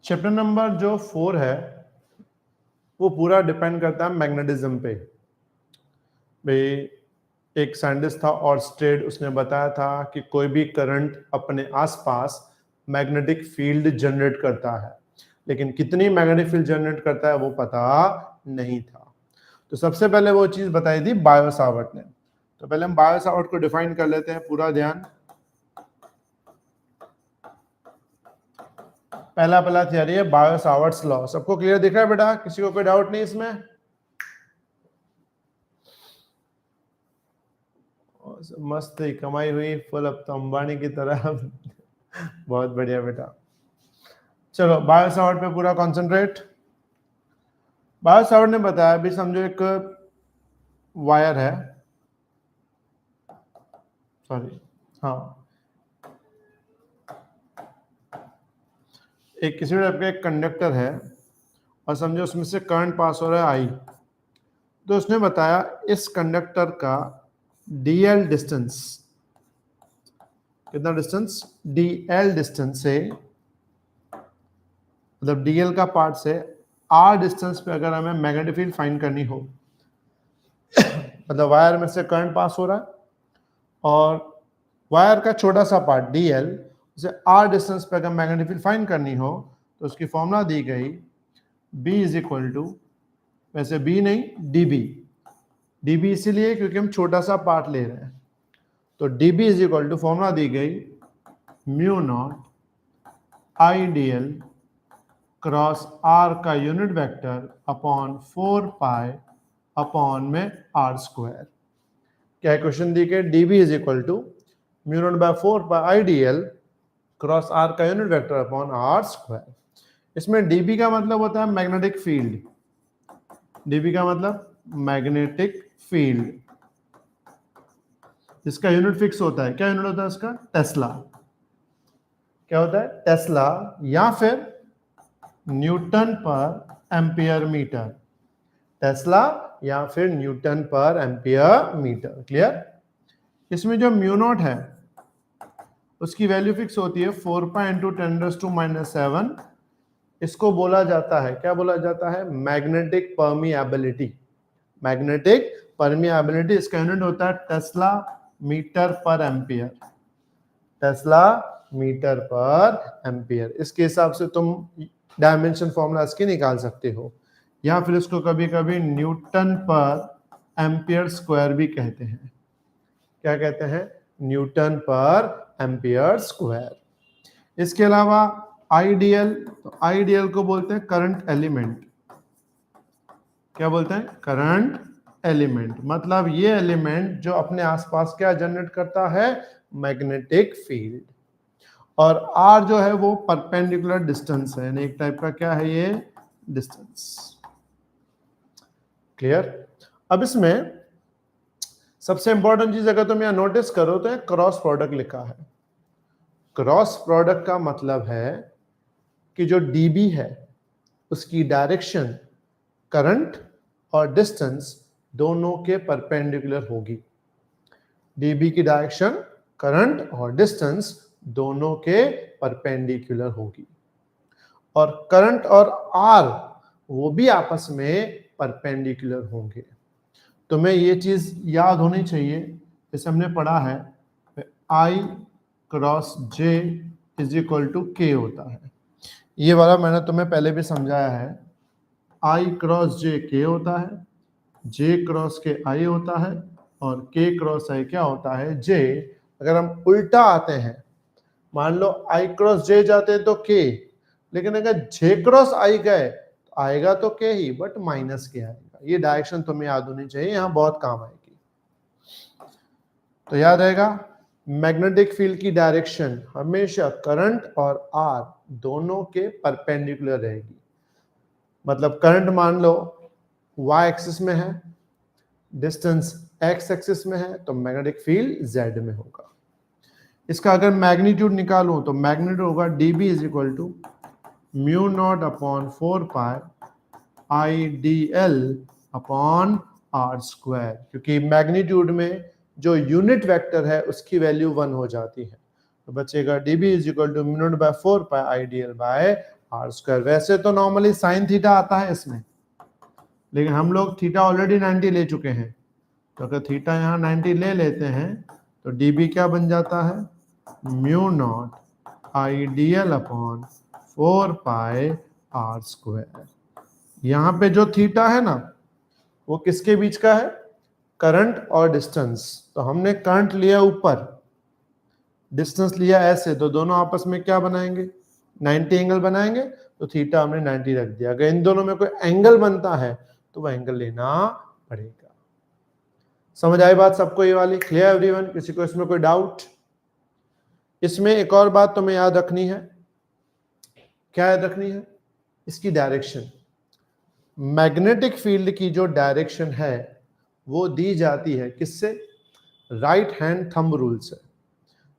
Chapter number जो 4 है वो पूरा डिपेंड करता है मैग्नेटिज्म पे। भाई एक साइंटिस्ट था ऑर्स्टेड, उसने बताया था कि कोई भी करंट अपने आसपास मैग्नेटिक फील्ड जनरेट करता है, लेकिन कितनी मैग्नेटिक फील्ड जनरेट करता है वो पता नहीं था। तो सबसे पहले वो चीज बताई थी बायो सावर्ट ने। तो पहले हम बायो सावर्ट को डिफाइन कर लेते हैं, पूरा ध्यान। पहला थियरी है बायो सावर्ट्स लॉ। सबको क्लियर दिख रहा है बेटा? किसी को कोई डाउट नहीं इसमें? मस्त ही कमाई हुई फुल, अब तो अंबानी की तरह। बहुत बढ़िया बेटा। चलो बायो सावर्ट पे पूरा कॉन्सेंट्रेट। बायो सावर्ट ने बताया, भी समझो एक वायर है, सॉरी हाँ, एक किसी टाइप का एक कंडक्टर है और समझो उसमें से करंट पास हो रहा है आई। तो उसने बताया इस कंडक्टर का डीएल डिस्टेंस, कितना डिस्टेंस? डीएल डिस्टेंस से, मतलब डीएल का पार्ट से आर डिस्टेंस पे अगर हमें मैग्नेटिक फील्ड फाइंड करनी हो, मतलब वायर में से करंट पास हो रहा है और वायर का छोटा सा पार्ट डीएल, उसे आर डिस्टेंस पे अगर मैग्नेटिक फील्ड फाइंड करनी हो तो उसकी फॉर्मूला दी गई B इज इक्वल टू, वैसे B नहीं dB, dB इसीलिए क्योंकि हम छोटा सा पार्ट ले रहे हैं। तो dB is equal to formula दी गई mu naught I dl cross r का unit vector upon 4 pi upon में r स्क्वायर। क्या क्वेश्चन दी गई? dB is equal to mu naught by 4 pi I dl cross r का unit vector upon r square. इसमें dB का मतलब होता है मैग्नेटिक फील्ड। dB का मतलब मैग्नेटिक फील्ड, इसका यूनिट फिक्स होता है। क्या यूनिट होता है इसका? टेस्ला। क्या होता है? टेस्ला या फिर न्यूटन पर एम्पियर मीटर। टेस्ला या फिर न्यूटन पर एम्पियर मीटर। क्लियर? इसमें जो म्यू नॉट है उसकी वैल्यू फिक्स होती है 4 पाई इंटू 10⁻⁻⁷। इसको बोला जाता है, क्या बोला जाता है? Magnetic permeability. मैग्नेटिक परमिएबिलिटी, इसका यूनिट होता है टेस्ला मीटर पर एम्पियर। टेस्ला मीटर पर एम्पियर। इसके हिसाब से तुम डायमेंशन फॉर्मूला इसकी निकाल सकते हो, या फिर इसको कभी कभी न्यूटन पर एम्पियर स्क्वायर भी कहते हैं। क्या कहते हैं? न्यूटन पर एम्पियर स्क्वायर। इसके अलावा आईडीएल, तो आईडीएल को बोलते हैं करंट एलिमेंट। क्या बोलते हैं? Current element. मतलब ये एलिमेंट जो अपने आसपास क्या जनरेट करता है? Magnetic field. और आर जो है वो परपेंडिकुलर डिस्टेंस है, यानी एक टाइप का क्या है ये? डिस्टेंस। क्लियर? अब इसमें सबसे इंपॉर्टेंट चीज अगर तुम यहां नोटिस करो तो क्रॉस प्रोडक्ट लिखा है। क्रॉस प्रोडक्ट का मतलब है कि जो डीबी है उसकी डायरेक्शन करंट और डिस्टेंस दोनों के परपेंडिकुलर होगी। डीबी की डायरेक्शन करंट और डिस्टेंस दोनों के परपेंडिकुलर होगी, और करंट और आर वो भी आपस में परपेंडिकुलर होंगे। तुम्हें ये चीज याद होनी चाहिए, जैसे हमने पढ़ा है I cross J is equal to K होता है। ये वाला मैंने तुम्हें पहले भी समझाया है। I क्रॉस J K होता है, J क्रॉस K I होता है, और K क्रॉस I क्या होता है? J। अगर हम उल्टा आते हैं, मान लो I क्रॉस J जाते हैं तो K, लेकिन अगर J क्रॉस I गए तो आएगा तो K he, but minus K आएगा। ये डायरेक्शन तुम्हें याद होनी चाहिए, यहां बहुत काम आएगी। तो याद रहेगा, मैग्नेटिक फील्ड की डायरेक्शन हमेशा करंट और आर दोनों के परपेंडिकुलर रहेगी। मतलब करंट मान लो y एक्सिस में है, डिस्टेंस x एक्सिस में है, तो मैग्नेटिक फील्ड z में होगा। इसका अगर मैग्नीट्यूड निकालूं तो मैग्नीट्यूड होगा dB is equal to mu naught upon 4 pi I D L upon R square, क्योंकि मैग्नीट्यूड में जो यूनिट वेक्टर है उसकी वैल्यू 1 हो जाती है। तो बचेगा dB is equal to mu naught by 4 pi I D L by R square. वैसे तो नॉर्मली साइन थीटा आता है इसमें, लेकिन हम लोग थीटा ऑलरेडी 90 ले चुके हैं, तो अगर थीटा यहाँ 90 ले लेते हैं तो dB क्या बन जाता है, mu naught ideal upon 4 pi R square. यहाँ पे जो थीटा है ना वो किसके बीच का है, करंट और डिस्टेंस। तो हमने करंट लिया ऊपर, डिस्टेंस लिया ऐसे, तो दोनों आपस में क्या बनाएंगे, 90 एंगल बनाएंगे। तो थीटा हमने 90 रख दिया। अगर इन दोनों में कोई एंगल बनता है तो वह एंगल लेना पड़ेगा। समझ आई बात सबको ये वाली, क्लियर एवरीवन? किसी को इसमें कोई डाउट? इसमें एक और बात तुम्हें याद रखनी है। क्या याद रखनी है? इसकी डायरेक्शन। मैग्नेटिक फील्ड की जो डायरेक्शन है वो दी जाती है किससे, राइट हैंड थंब रूल से,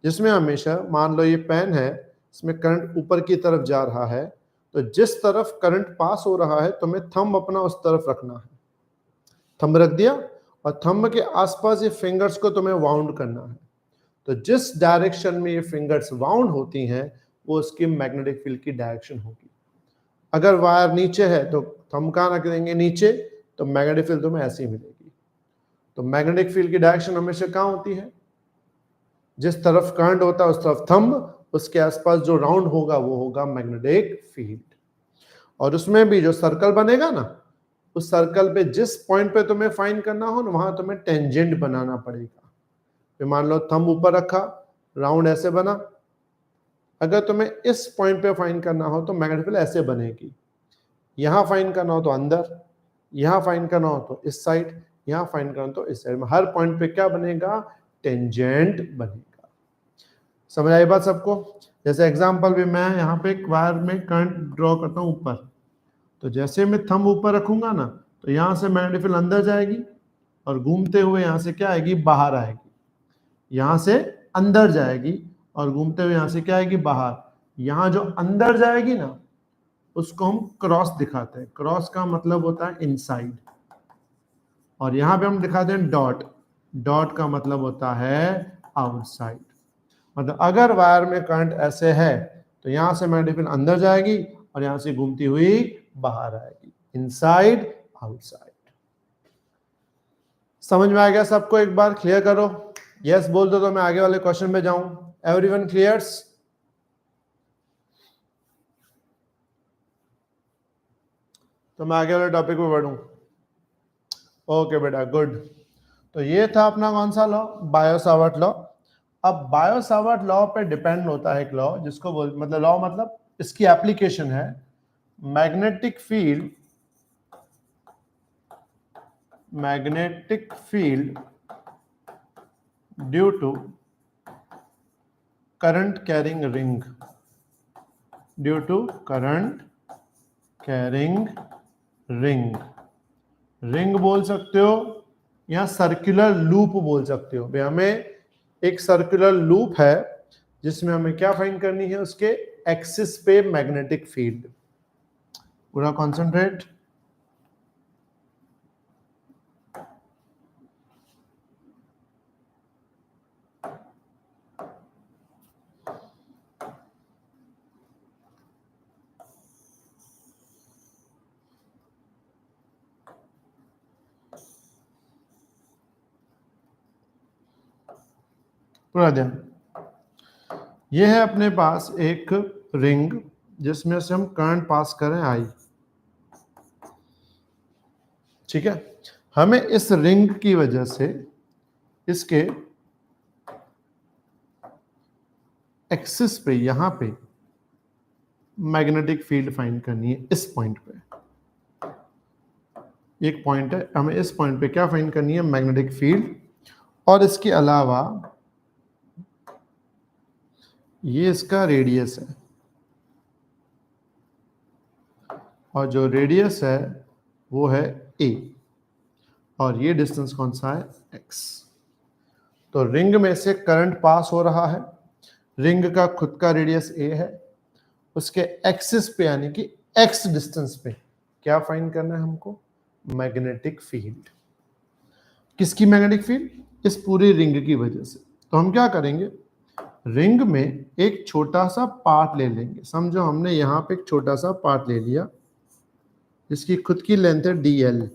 जिसमें हमेशा मान लो ये पेन है, इसमें करंट ऊपर की तरफ जा रहा है, तो जिस तरफ करंट पास हो रहा है तुम्हें थंब अपना उस तरफ रखना है। थंब रख दिया और थंब के आसपास ये फिंगर्स को तुम्हें वाउंड करना है। तो जिस डायरेक्शन में ये फिंगर्स वाउंड होती हैं वो उसकी मैग्नेटिक फील्ड की डायरेक्शन होगी। अगर वायर नीचे है तो थंब कहाँ रख देंगे, नीचे, तो मैग्नेटिक फील्ड तुम्हें ऐसी मिलेगी। तो मैग्नेटिक फील्ड की डायरेक्शन हमेशा कहाँ होती है, जिस तरफ करंट होता है उस तरफ थंब, उसके आसपास जो राउंड होगा वो होगा मैग्नेटिक फील्ड। और उसमें भी जो सर्कल बनेगा ना, उस सर्कल पे जिस पॉइंट पे तुम्हें फाइंड करना हो ना, वहां तुम्हें टेंजेंट बनाना पड़ेगा। तो मान लो थंब ऊपर रखा, राउंड ऐसे बना, अगर तुम्हें इस पॉइंट पे फाइंड करना हो तो मैग्नेटिक फील्ड ऐसे बनेगी। यहां फाइंड करना हो तो अंदर, यहां फाइंड करना हो तो इस साइड, यहां फाइंड करना हो तो इस साइड में, हर पॉइंट पे क्या बनेगा, टेंजेंट बनेगा। समझ आई बात सबको? जैसे एग्जांपल भी मैं यहाँ पे एक वायर में करंट ड्रॉ करता हूँ ऊपर, तो जैसे मैं थंब ऊपर रखूंगा ना तो यहाँ से मैग्नेटिक फील्ड अंदर जाएगी और घूमते हुए यहाँ से क्या आएगी, बाहर आएगी। यहाँ से अंदर जाएगी और घूमते हुए यहाँ से क्या आएगी, बाहर। यहाँ जो अंदर जाएगी ना उसको हम क्रॉस दिखाते हैं। क्रॉस का मतलब होता है इनसाइड, और यहाँ पे हम दिखाते हैं डॉट। डॉट का मतलब होता है आउटसाइड। मतलब अगर वायर में करंट ऐसे है तो यहाँ से मैग्नेटिक फील्ड अंदर जाएगी और यहाँ से घूमती हुई बाहर आएगी, इनसाइड आउटसाइड। समझ में आ गया सबको? एक बार क्लियर करो, यस बोल दो तो मैं आगे वाले क्वेश्चन पे जाऊं। Everyone clears? तो मैं आगे वाले टॉपिक पे बढ़ूं। ओके बेटा, गुड। तो ये था अपना कौन सा लॉ, बायो-सावर्ट लॉ। अब बायो-सावर्ट लॉ पे डिपेंड होता है एक लॉ जिसको मतलब लॉ मतलब इसकी एप्लीकेशन है, magnetic field due to current carrying ring, due to current carrying ring. Ring बोल सकते हो या सर्कुलर लूप बोल सकते हो। भाई हमें एक सर्कुलर लूप है जिसमें हमें क्या फाइंड करनी है, उसके एक्सिस पे मैग्नेटिक फील्ड। पूरा कॉन्सेंट्रेट। पूरा ध्यान। यह है अपने पास एक रिंग जिसमें से हम करंट पास करें आई, ठीक है। हमें इस रिंग की वजह से इसके एक्सिस पे, यहां पे मैग्नेटिक फील्ड फाइंड करनी है। इस पॉइंट पे एक पॉइंट है, हमें इस पॉइंट पे क्या फाइंड करनी है, मैग्नेटिक फील्ड। और इसके अलावा ये इसका रेडियस है, और जो रेडियस है वो है a, और ये डिस्टेंस कौन सा है, x। तो रिंग में से करंट पास हो रहा है, रिंग का खुद का रेडियस a है, उसके एक्सिस पे यानी कि x डिस्टेंस पे क्या फाइंड करना है हमको, मैग्नेटिक फील्ड। किसकी मैग्नेटिक फील्ड, इस पूरी रिंग की वजह से। तो हम क्या करेंगे, रिंग में एक छोटा सा पार्ट ले लेंगे। समझो हमने यहां पे एक छोटा सा पार्ट ले लिया जिसकी खुद की लेंथ है dl।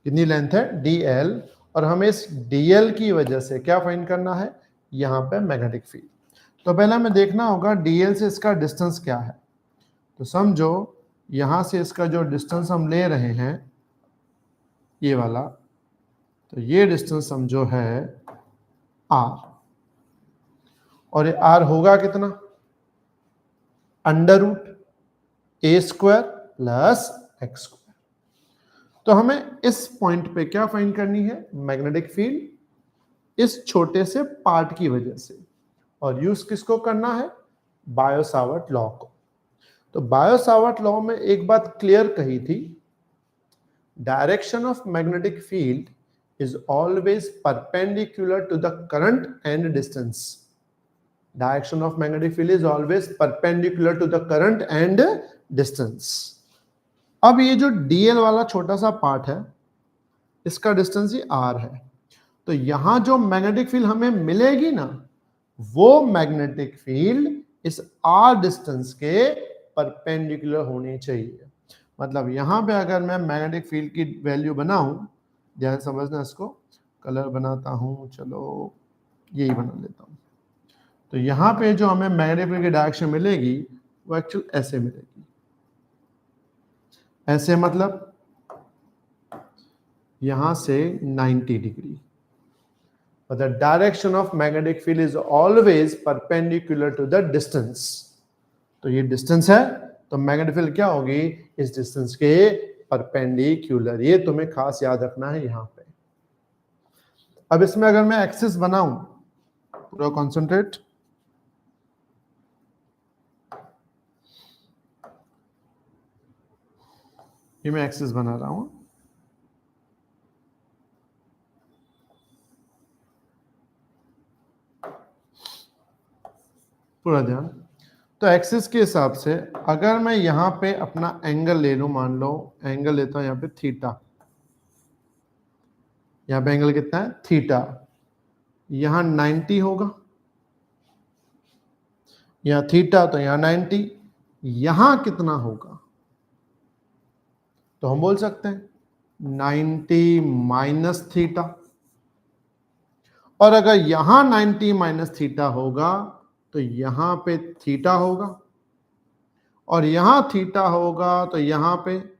कितनी लेंथ है? dl। और हमें इस dl की वजह से क्या फाइंड करना है? यहां पे मैग्नेटिक फील्ड। तो पहले हमें देखना होगा dl से इसका डिस्टेंस क्या है। तो समझो यहां से इसका जो डिस्टेंस हम ले रहे हैं ये वाला, तो ये डिस्टेंस समझो है r। और ये r होगा कितना? Under root a square plus x square. तो हमें इस पॉइंट पे क्या फाइंड करनी है? मैग्नेटिक फील्ड इस छोटे से पार्ट की वजह से। और यूज किसको करना है? बायो-सावर्ट लॉ को। तो बायो-सावर्ट लॉ में एक बात क्लियर कही थी, direction of magnetic field is always perpendicular to the current and distance. Direction of magnetic field is always perpendicular to the current and distance. अब ये जो dl वाला छोटा सा पार्ट है इसका डिस्टेंस ही r है। तो यहां जो मैग्नेटिक फील्ड हमें मिलेगी ना, वो मैग्नेटिक फील्ड इस r डिस्टेंस के परपेंडिकुलर होनी चाहिए। मतलब यहां पे अगर मैं मैग्नेटिक फील्ड की वैल्यू बनाऊं, ध्यान समझना, इसको कलर बनाता हूं, चलो यही बना लेता हूं। तो यहां पे जो हमें मैग्नेटिक फील्ड की डायरेक्शन मिलेगी वो एक्चुअल ऐसे मिलेगी। ऐसे मतलब यहां से 90 degree. But the direction of magnetic field is always perpendicular to the distance. तो ये डिस्टेंस है, तो मैग्नेटिक फील्ड क्या होगी? इस डिस्टेंस के परपेंडिकुलर। ये तुम्हें खास याद रखना है यहां पे। अब इसमें अगर मैं एक्सिस बनाऊं, पूरा कॉन्सेंट्रेट, ये मैं एक्सिस बना रहा हूं। पूरा ध्यान। तो एक्सिस के हिसाब से अगर मैं यहां पे अपना एंगल ले लूं, मान लो एंगल लेता हूं यहां पे थीटा। यहां पे एंगल कितना है? थीटा। यहां 90 होगा, यहां थीटा, तो यहां 90। यहां कितना होगा? तो हम बोल सकते हैं 90 माइनस थीटा। और अगर यहां 90 माइनस थीटा होगा तो यहां पे थीटा होगा, और यहां थीटा होगा तो यहां पे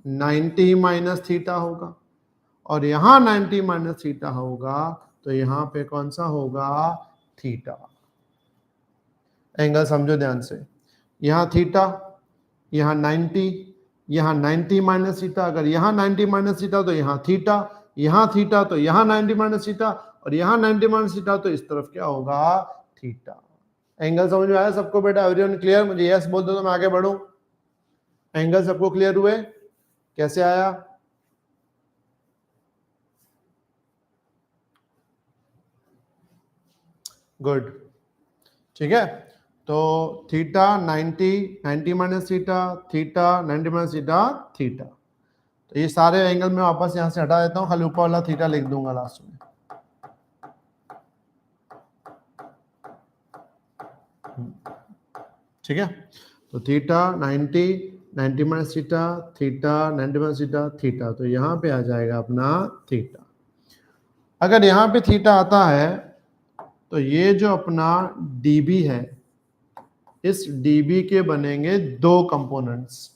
90 माइनस थीटा होगा, और यहां 90 माइनस थीटा होगा तो यहां पे कौन सा होगा? थीटा। एंगल समझो ध्यान से, यहां थीटा, यहां 90, यहां 90 माइनस थीटा। अगर यहां 90 माइनस थीटा तो यहां थीटा, यहां थीटा तो यहां 90 माइनस थीटा, और यहां 90 माइनस थीटा तो इस तरफ क्या होगा? थीटा। एंगल समझ में आया सबको बेटा? Everyone clear? मुझे यस बोल दो तो मैं आगे बढ़ूं। एंगल सबको क्लियर हुए? कैसे आया? गुड, ठीक है। तो theta 90, 90 minus theta, theta 90 minus theta, theta. तो ये सारे एंगल मैं वापस यहां से हटा देता हूं, खाली ऊपर वाला थीटा लिख दूंगा लास्ट में। ठीक है। तो theta 90, 90 minus theta, theta 90 minus theta, theta. तो यहां पे आ जाएगा अपना थीटा। अगर यहां पे थीटा आता है तो ये जो अपना dB है, इस dB के बनेंगे दो कंपोनेंट्स,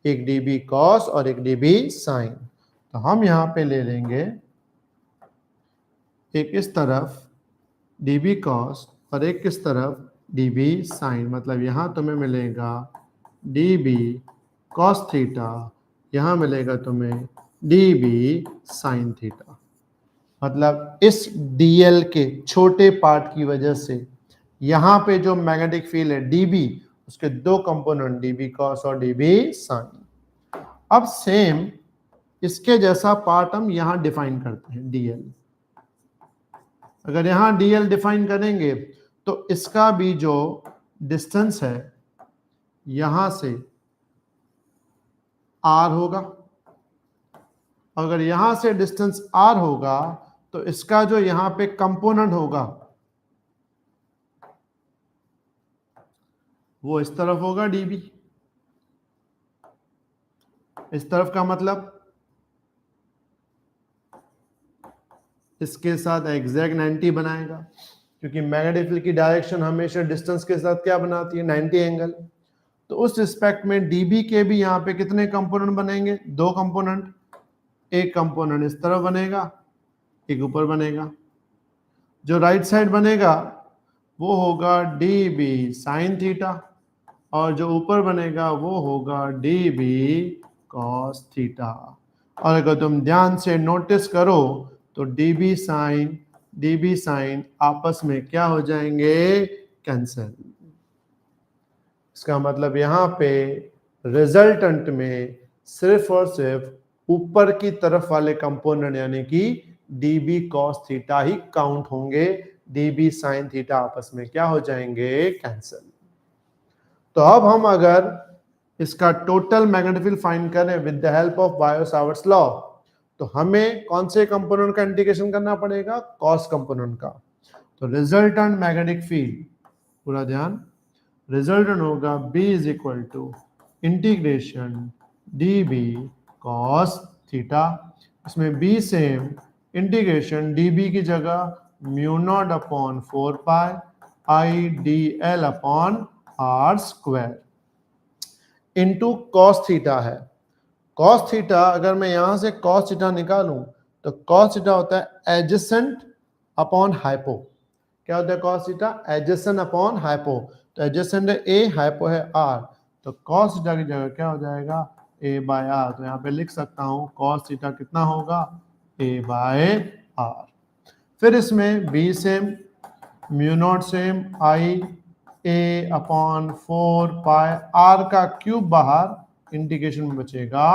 एक dB cos और एक dB sin। तो हम यहां पे ले लेंगे एक इस तरफ dB cos और एक किस तरफ? dB sin। मतलब यहां तुम्हें मिलेगा dB cos थीटा, यहां मिलेगा तुम्हें dB sin थीटा। मतलब इस dl के छोटे पार्ट की वजह से यहां पे जो मैग्नेटिक फील्ड है dB, उसके दो कंपोनेंट dB cos और dB sin। अब सेम इसके जैसा पार्ट हम यहां डिफाइन करते हैं dl। अगर यहां dl डिफाइन करेंगे तो इसका भी जो डिस्टेंस है यहां से r होगा। अगर यहां से डिस्टेंस r होगा तो इसका जो यहां पे कंपोनेंट होगा वो इस तरफ होगा dB, इस तरफ का मतलब इसके साथ एग्जैक्ट 90 बनाएगा, क्योंकि मैग्नेटिक फील्ड की डायरेक्शन हमेशा डिस्टेंस के साथ क्या बनाती है, 90 एंगल। तो उस रिस्पेक्ट में dB के भी यहाँ पे कितने कंपोनेंट बनेंगे, 2 कंपोनेंट, एक कंपोनेंट इस तरफ बनेगा, एक ऊपर बनेगा। जो राइट साइड बनेगा वो होगा dB साइन थीटा, और जो ऊपर बनेगा वो होगा dB cos थीटा। और अगर तुम ध्यान से नोटिस करो तो dB साइन आपस में क्या हो जाएंगे, कैंसिल। इसका मतलब यहाँ पे रिजल्टेंट में सिर्फ और सिर्फ ऊपर की तरफ वाले कंपोनेंट यानी कि dB cos थीटा ही काउंट होंगे, dB sin थीटा आपस में क्या हो जाएंगे, कैंसिल। तो अब हम अगर इसका टोटल मैग्नेटिक फील्ड फाइंड करें with the help of bio-Savart's law, तो हमें कौन से कंपोनेंट का इंटीग्रेशन करना पड़ेगा, कॉस कंपोनेंट का। तो रिजल्टेंट मैग्नेटिक फील्ड, पूरा ध्यान, रिजल्टेंट होगा B is equal to integration dB cos theta. इसमें B सेम, इंटीग्रेशन dB की जगह mu naught upon 4 pi IDL upon R square into cos theta है। कॉस थीटा अगर मैं यहां से कॉस थीटा निकालूं तो कॉस थीटा होता है एडजेसेंट अपॉन हाइपो। क्या होता है cos theta, adjacent upon hypo. तो एडजेसेंट है A, हाइपो है R, तो कॉस थीटा की जगह क्या हो जाएगा, A बाय R। तो यहाँ पे लिख सकता हूँ कॉस थीटा कितना होगा, A बाय R। फिर इसमें B same, mu naught same, I A upon 4 pi R का क्यूब बाहर, इंटीग्रेशन में बचेगा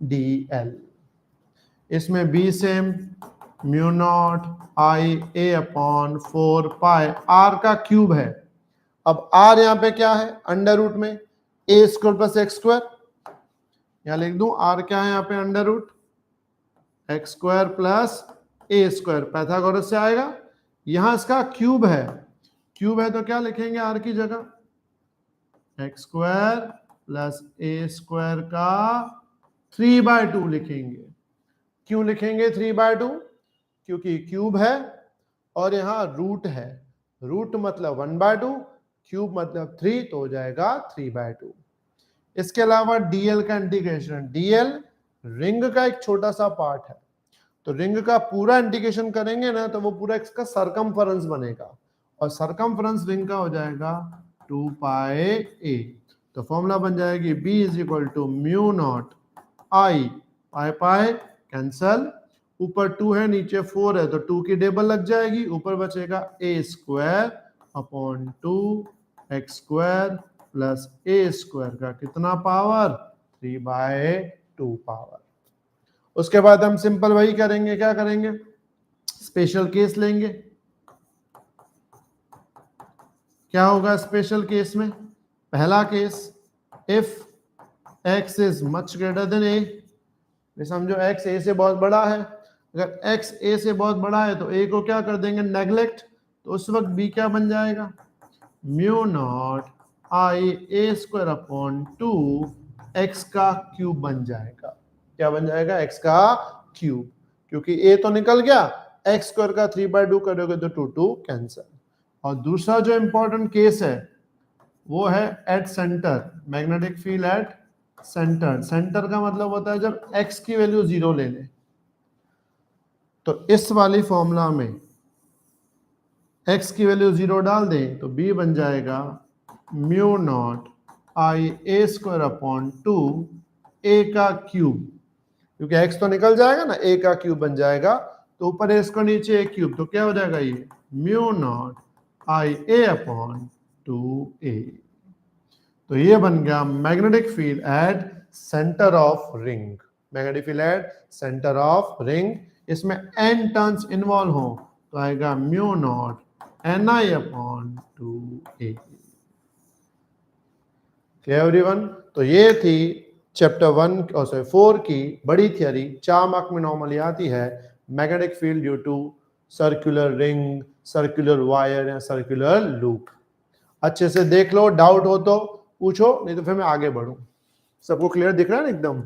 DL। इसमें B same, mu naught I A upon 4 pi R का क्यूब है। अब R यहाँ पे क्या है, अंडर रूट में A square plus X square, यहाँ लिख दूं R क्या है यहाँ पे, under root X square plus A square, Pythagoras से आएगा। यहां इसका क्यूब है, क्यूब है तो क्या लिखेंगे R की जगह, x square plus A square का 3/2 लिखेंगे। क्यों लिखेंगे 3/2, क्योंकि क्यूब है और यहाँ रूट है, रूट मतलब 1/2, क्यूब मतलब 3, तो हो जाएगा 3/2। इसके अलावा dl का इंटीग्रेशन, dl रिंग का एक छोटा सा पार्ट है, तो रिंग का पूरा इंटीग्रेशन करेंगे ना तो वो पूरा इसका सरकमफेरेंस बनेगा, और सरकमफेरेंस रिंग का हो जाएगा 2 पाई a। तो फॉर्मूला बन जाएगी B is equal to mu naught I pi pi cancel, ऊपर 2 है नीचे 4 है तो 2 की डबल लग जाएगी, ऊपर बचेगा a square upon 2 x square plus a square का कितना पावर, 3/2 पावर। उसके बाद हम सिंपल वही करेंगे, क्या करेंगे, स्पेशल केस लेंगे। क्या होगा स्पेशल केस में, पहला case, if x is much greater than a, समझो x a से बहुत बड़ा है, अगर x a से बहुत बड़ा है तो a को क्या कर देंगे, नेग्लेक्ट, तो उस वक्त b क्या बन जाएगा, mu naught I a square upon 2 x का क्यूब बन जाएगा। क्या बन जाएगा, x का क्यूब, क्योंकि a तो निकल गया, x स्क्वायर का 3/2 करोगे तो 2 कैंसिल। और दूसरा जो इंपॉर्टेंट केस है वो है at centre, magnetic field at centre. Centre का मतलब होता है जब x की वैल्यू 0 ले ले, तो इस वाली फॉर्मूला में x की वैल्यू 0 डाल दें तो b बन जाएगा mu naught I a square upon 2 a का क्यूब, क्योंकि x तो निकल जाएगा ना, a का क्यूब बन जाएगा, तो ऊपर a स्क्वायर नीचे a क्यूब, तो क्या हो जाएगा ये mu naught I a upon 2a। तो ये बन गया magnetic field at centre of ring, magnetic field at centre of ring. इसमें n टर्न्स इन्वॉल्व हो तो आएगा mu naught Ni upon 2a। Clear everyone. तो ये थी चैप्टर 1 और 4 की बड़ी थियरी, 4 मार्क में नॉर्मली आती है, magnetic field due to circular ring, circular wire या सर्कुलर लूप। अच्छे से देख लो, डाउट हो तो पूछो, नहीं तो फिर मैं आगे बढ़ूं। सबको क्लियर दिख रहा है ना एकदम?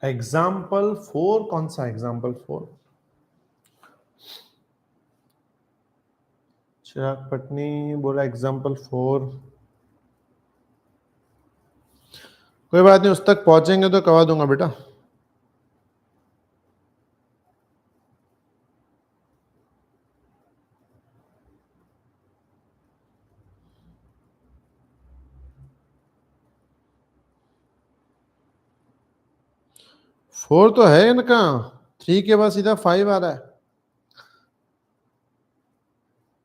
एग्जाम्पल 4, कौन सा एग्जाम्पल 4? चिराग पटनी बोला एग्जाम्पल 4। कोई बात नहीं, उस तक पहुंचेंगे तो करवा दूंगा बेटा। फोर तो है इनका, 3 के बाद सीधा 5 आ रहा है।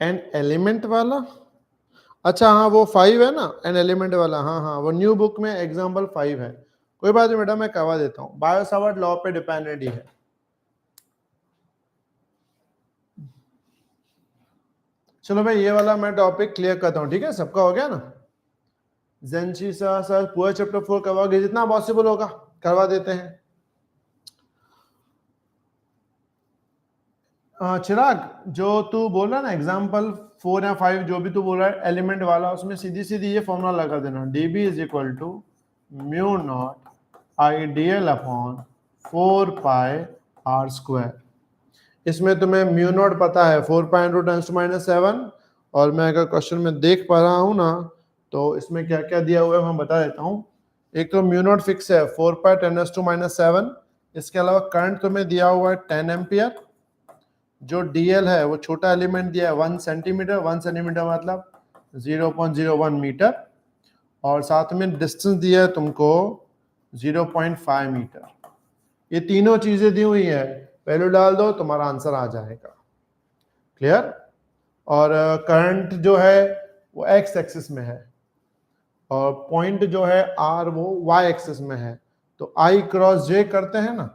एन एलिमेंट वाला, अच्छा हाँ वो 5 है ना एन एलिमेंट वाला, हाँ हाँ वो न्यू बुक में एग्जाम्पल 5 है। कोई बात नहीं बेटा, मैं करवा देता हूँ, बायो-सावर्ट लॉ पे डिपेंडेंट ही है। चलो भाई ये वाला मैं टॉपिक क्लियर करता हूँ, ठीक है? सबका हो गया ना? जेंची सर पूरा चैप्टर 4 करवाओगे? जितना पॉसिबल होगा करवा देते हैं। चिराग, जो तू बोल रहा है ना एग्जाम्पल 4 या 5 जो भी तू बोल रहा है एलिमेंट वाला, उसमें सीधी सीधी ये फॉर्मूला लगा देना, dB is equal to mu naught I dl upon 4 pi R square. इसमें तुम्हें म्यू नॉट पता है 4 पाई इंटू 10⁻⁷, और मैं अगर क्वेश्चन में देख पा रहा हूँ ना तो इसमें क्या क्या दिया हुआ है मैं बता देता हूँ। एक तो म्यू नॉट फिक्स है 4 पाई 10⁻⁷, इसके अलावा करंट तुम्हें दिया हुआ है 10 एम्पियर, जो डीएल है वो छोटा एलिमेंट दिया है 1 सेंटीमीटर, 1 सेंटीमीटर मतलब 0.01 मीटर, और साथ में डिस्टेंस दिया है तुमको 0.5 मीटर। ये तीनों चीजें दी हुई है, वैल्यू डाल दो तुम्हारा आंसर आ जाएगा। क्लियर? और करंट जो है वो एक्स एक्सिस में है, और पॉइंट जो है आर वो वाई एक्सिस में है, तो आई क्रॉस जे करते हैं ना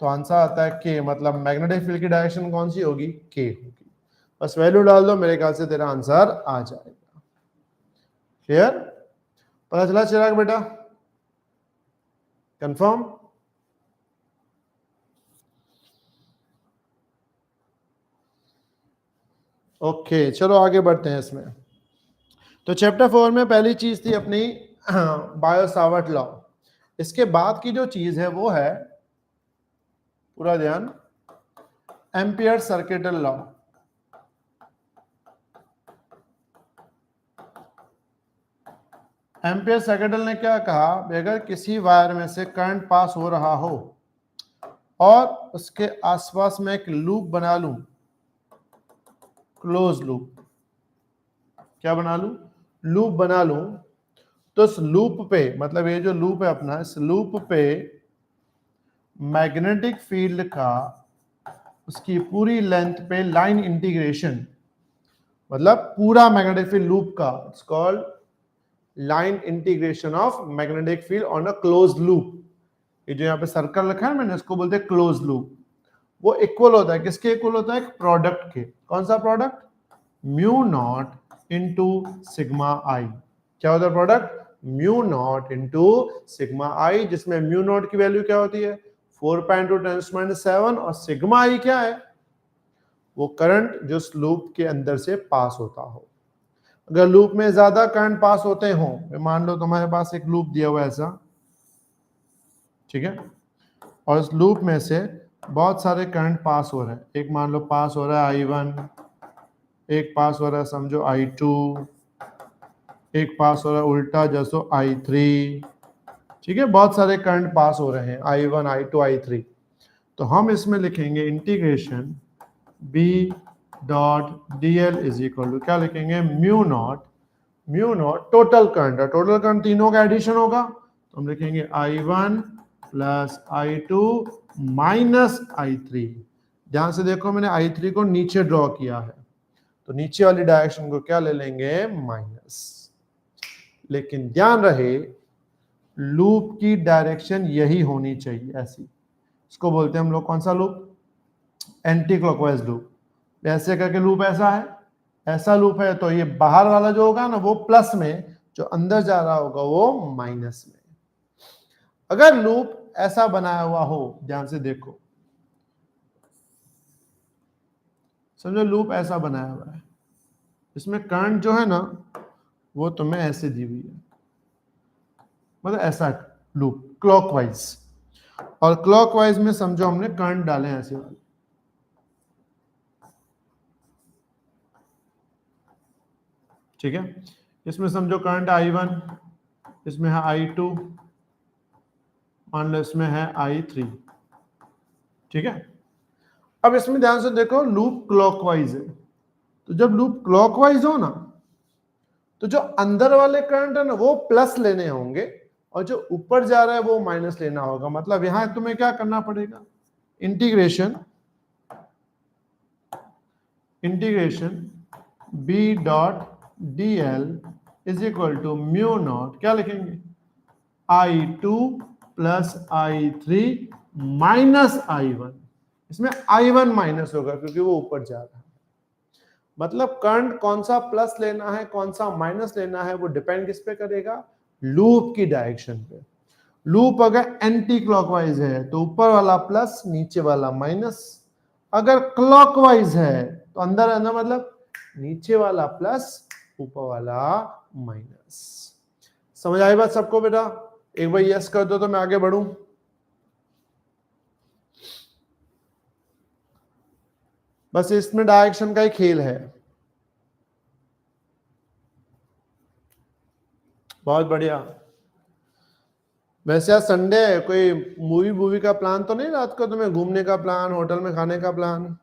तो आंसर आता है के, मतलब मैग्नेटिक फील्ड की डायरेक्शन कौन सी होगी? के होगी। बस वैल्यू डाल दो, मेरे ख्याल से तेरा आंसर आ जाएगा। क्लियर? पता चला चिराग बेटा? कंफर्म? ओके चलो आगे बढ़ते हैं इसमें। तो चैप्टर 4 में पहली चीज थी अपनी बायो-सावर्ट लॉ। इसके बाद की जो चीज है वो है, पूरा ध्यान, ampere circuital law. Ampere circuital ने क्या कहा, अगर किसी वायर में से करंट पास हो रहा हो और उसके आसपास में एक लूप बना लूं, क्लोज लूप, क्या बना लूं? लूप बना लूं, तो इस लूप पे, मतलब ये जो लूप है अपना, इस लूप पे मैग्नेटिक फील्ड का उसकी पूरी लेंथ पे लाइन इंटीग्रेशन, मतलब पूरा मैग्नेटिक फील्ड लूप का, it's called line integration of magnetic field on a close loop. ये जो यहाँ पे सर्कल रखा है मैंने, इसको बोलते हैं क्लोज लूप। वो इक्वल होता है किसके? इक्वल होता है एक प्रोडक्ट के। कौन सा product? Mu naught into sigma I. क्या होता है product? Mu naught into sigma I, जिसमें म्यू नॉट की वैल्यू क्या होती है? 4 पाई इंटू 10⁻⁷, और सिग्मा आई क्या है? वो करंट जो इस लूप के अंदर से पास होता हो। अगर लूप में ज्यादा करंट पास होते हो, मान लो तुम्हारे पास एक लूप दिया हुआ है ऐसा, ठीक है, और इस लूप में से बहुत सारे करंट पास हो रहे हैं, एक मान लो पास हो रहा है I1, एक पास हो रहा है समझो I2, एक पास हो रहा है उल्टा जैसो I3, ठीक है, बहुत सारे करंट पास हो रहे हैं I1, I2, I3। तो हम इसमें लिखेंगे integration B dot DL is equal to क्या लिखेंगे? Mu naught total current, total current तीनों का एडिशन होगा, तो हम लिखेंगे I1 plus I2 minus I3। ध्यान से देखो मैंने I3 को नीचे ड्रॉ किया है, तो नीचे वाली डायरेक्शन को क्या ले लेंगे, माइनस। लेकिन ध्यान रहे लूप की डायरेक्शन यही होनी चाहिए, ऐसी। इसको बोलते हैं हम लोग कौन सा लूप, एंटी क्लॉकवाइज लूप। ऐसे करके लूप ऐसा है, ऐसा लूप है, तो ये बाहर वाला जो होगा ना वो प्लस में, जो अंदर जा रहा होगा वो माइनस में। अगर लूप ऐसा बनाया हुआ हो, ध्यान से देखो, समझो लूप ऐसा बनाया हुआ है, इसमें करंट जो है ना वो तुम्हें ऐसे दी हुई है, मतलब ऐसा लूप क्लॉकवाइज, और क्लॉकवाइज में समझो हमने करंट डाले हैं ऐसे वाले, ठीक है। इसमें समझो करंट I1, इसमें है I2, मान लो इसमें है I3, ठीक है। अब इसमें ध्यान से देखो लूप क्लॉकवाइज है, तो जब लूप क्लॉकवाइज हो ना तो जो अंदर वाले करंट है ना वो प्लस लेने होंगे और जो ऊपर जा रहा है वो माइनस लेना होगा। मतलब यहां तुम्हें क्या करना पड़ेगा, integration B dot dl is equal to mu naught, क्या लिखेंगे, I2 plus I3 minus I1। इसमें I1 माइनस होगा क्योंकि वो ऊपर जा रहा है। मतलब करंट कौन सा प्लस लेना है कौन सा माइनस लेना है वो डिपेंड किस पे करेगा, लूप की डायरेक्शन पे। लूप अगर एंटी क्लॉकवाइज है तो ऊपर वाला प्लस नीचे वाला माइनस, अगर क्लॉकवाइज है तो अंदर अंदर मतलब नीचे वाला प्लस ऊपर वाला माइनस। समझ आई बात सबको बेटा? एक बार यस कर दो तो मैं आगे बढ़ूं। बस इसमें डायरेक्शन का ही खेल है। बहुत बढ़िया। वैसे आज संडे है, कोई मूवी का प्लान तो नहीं रात को तुम्हें, घूमने का प्लान, होटल में खाने का प्लान?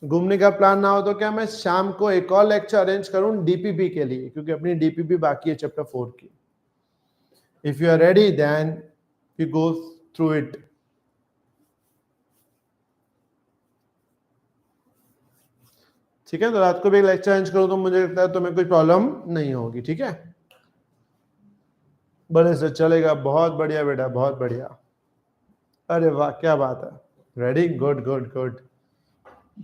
घूमने का प्लान ना हो तो क्या मैं शाम को एक और लेक्चर अरेंज करूं डीपीपी के लिए, क्योंकि अपनी डीपीपी बाकी है चैप्टर 4 की। If you are ready then we go through it. ठीक है, तो रात को भी एक लेक्चर अरेंज करूं तो मुझे लगता है तुम्हें कोई प्रॉब्लम नहीं होगी। ठीक है, बड़े से चलेगा। बहुत बढ़िया बेटा, बहुत बढ़िया। अरे वाह, क्या बात है। Ready, good good good.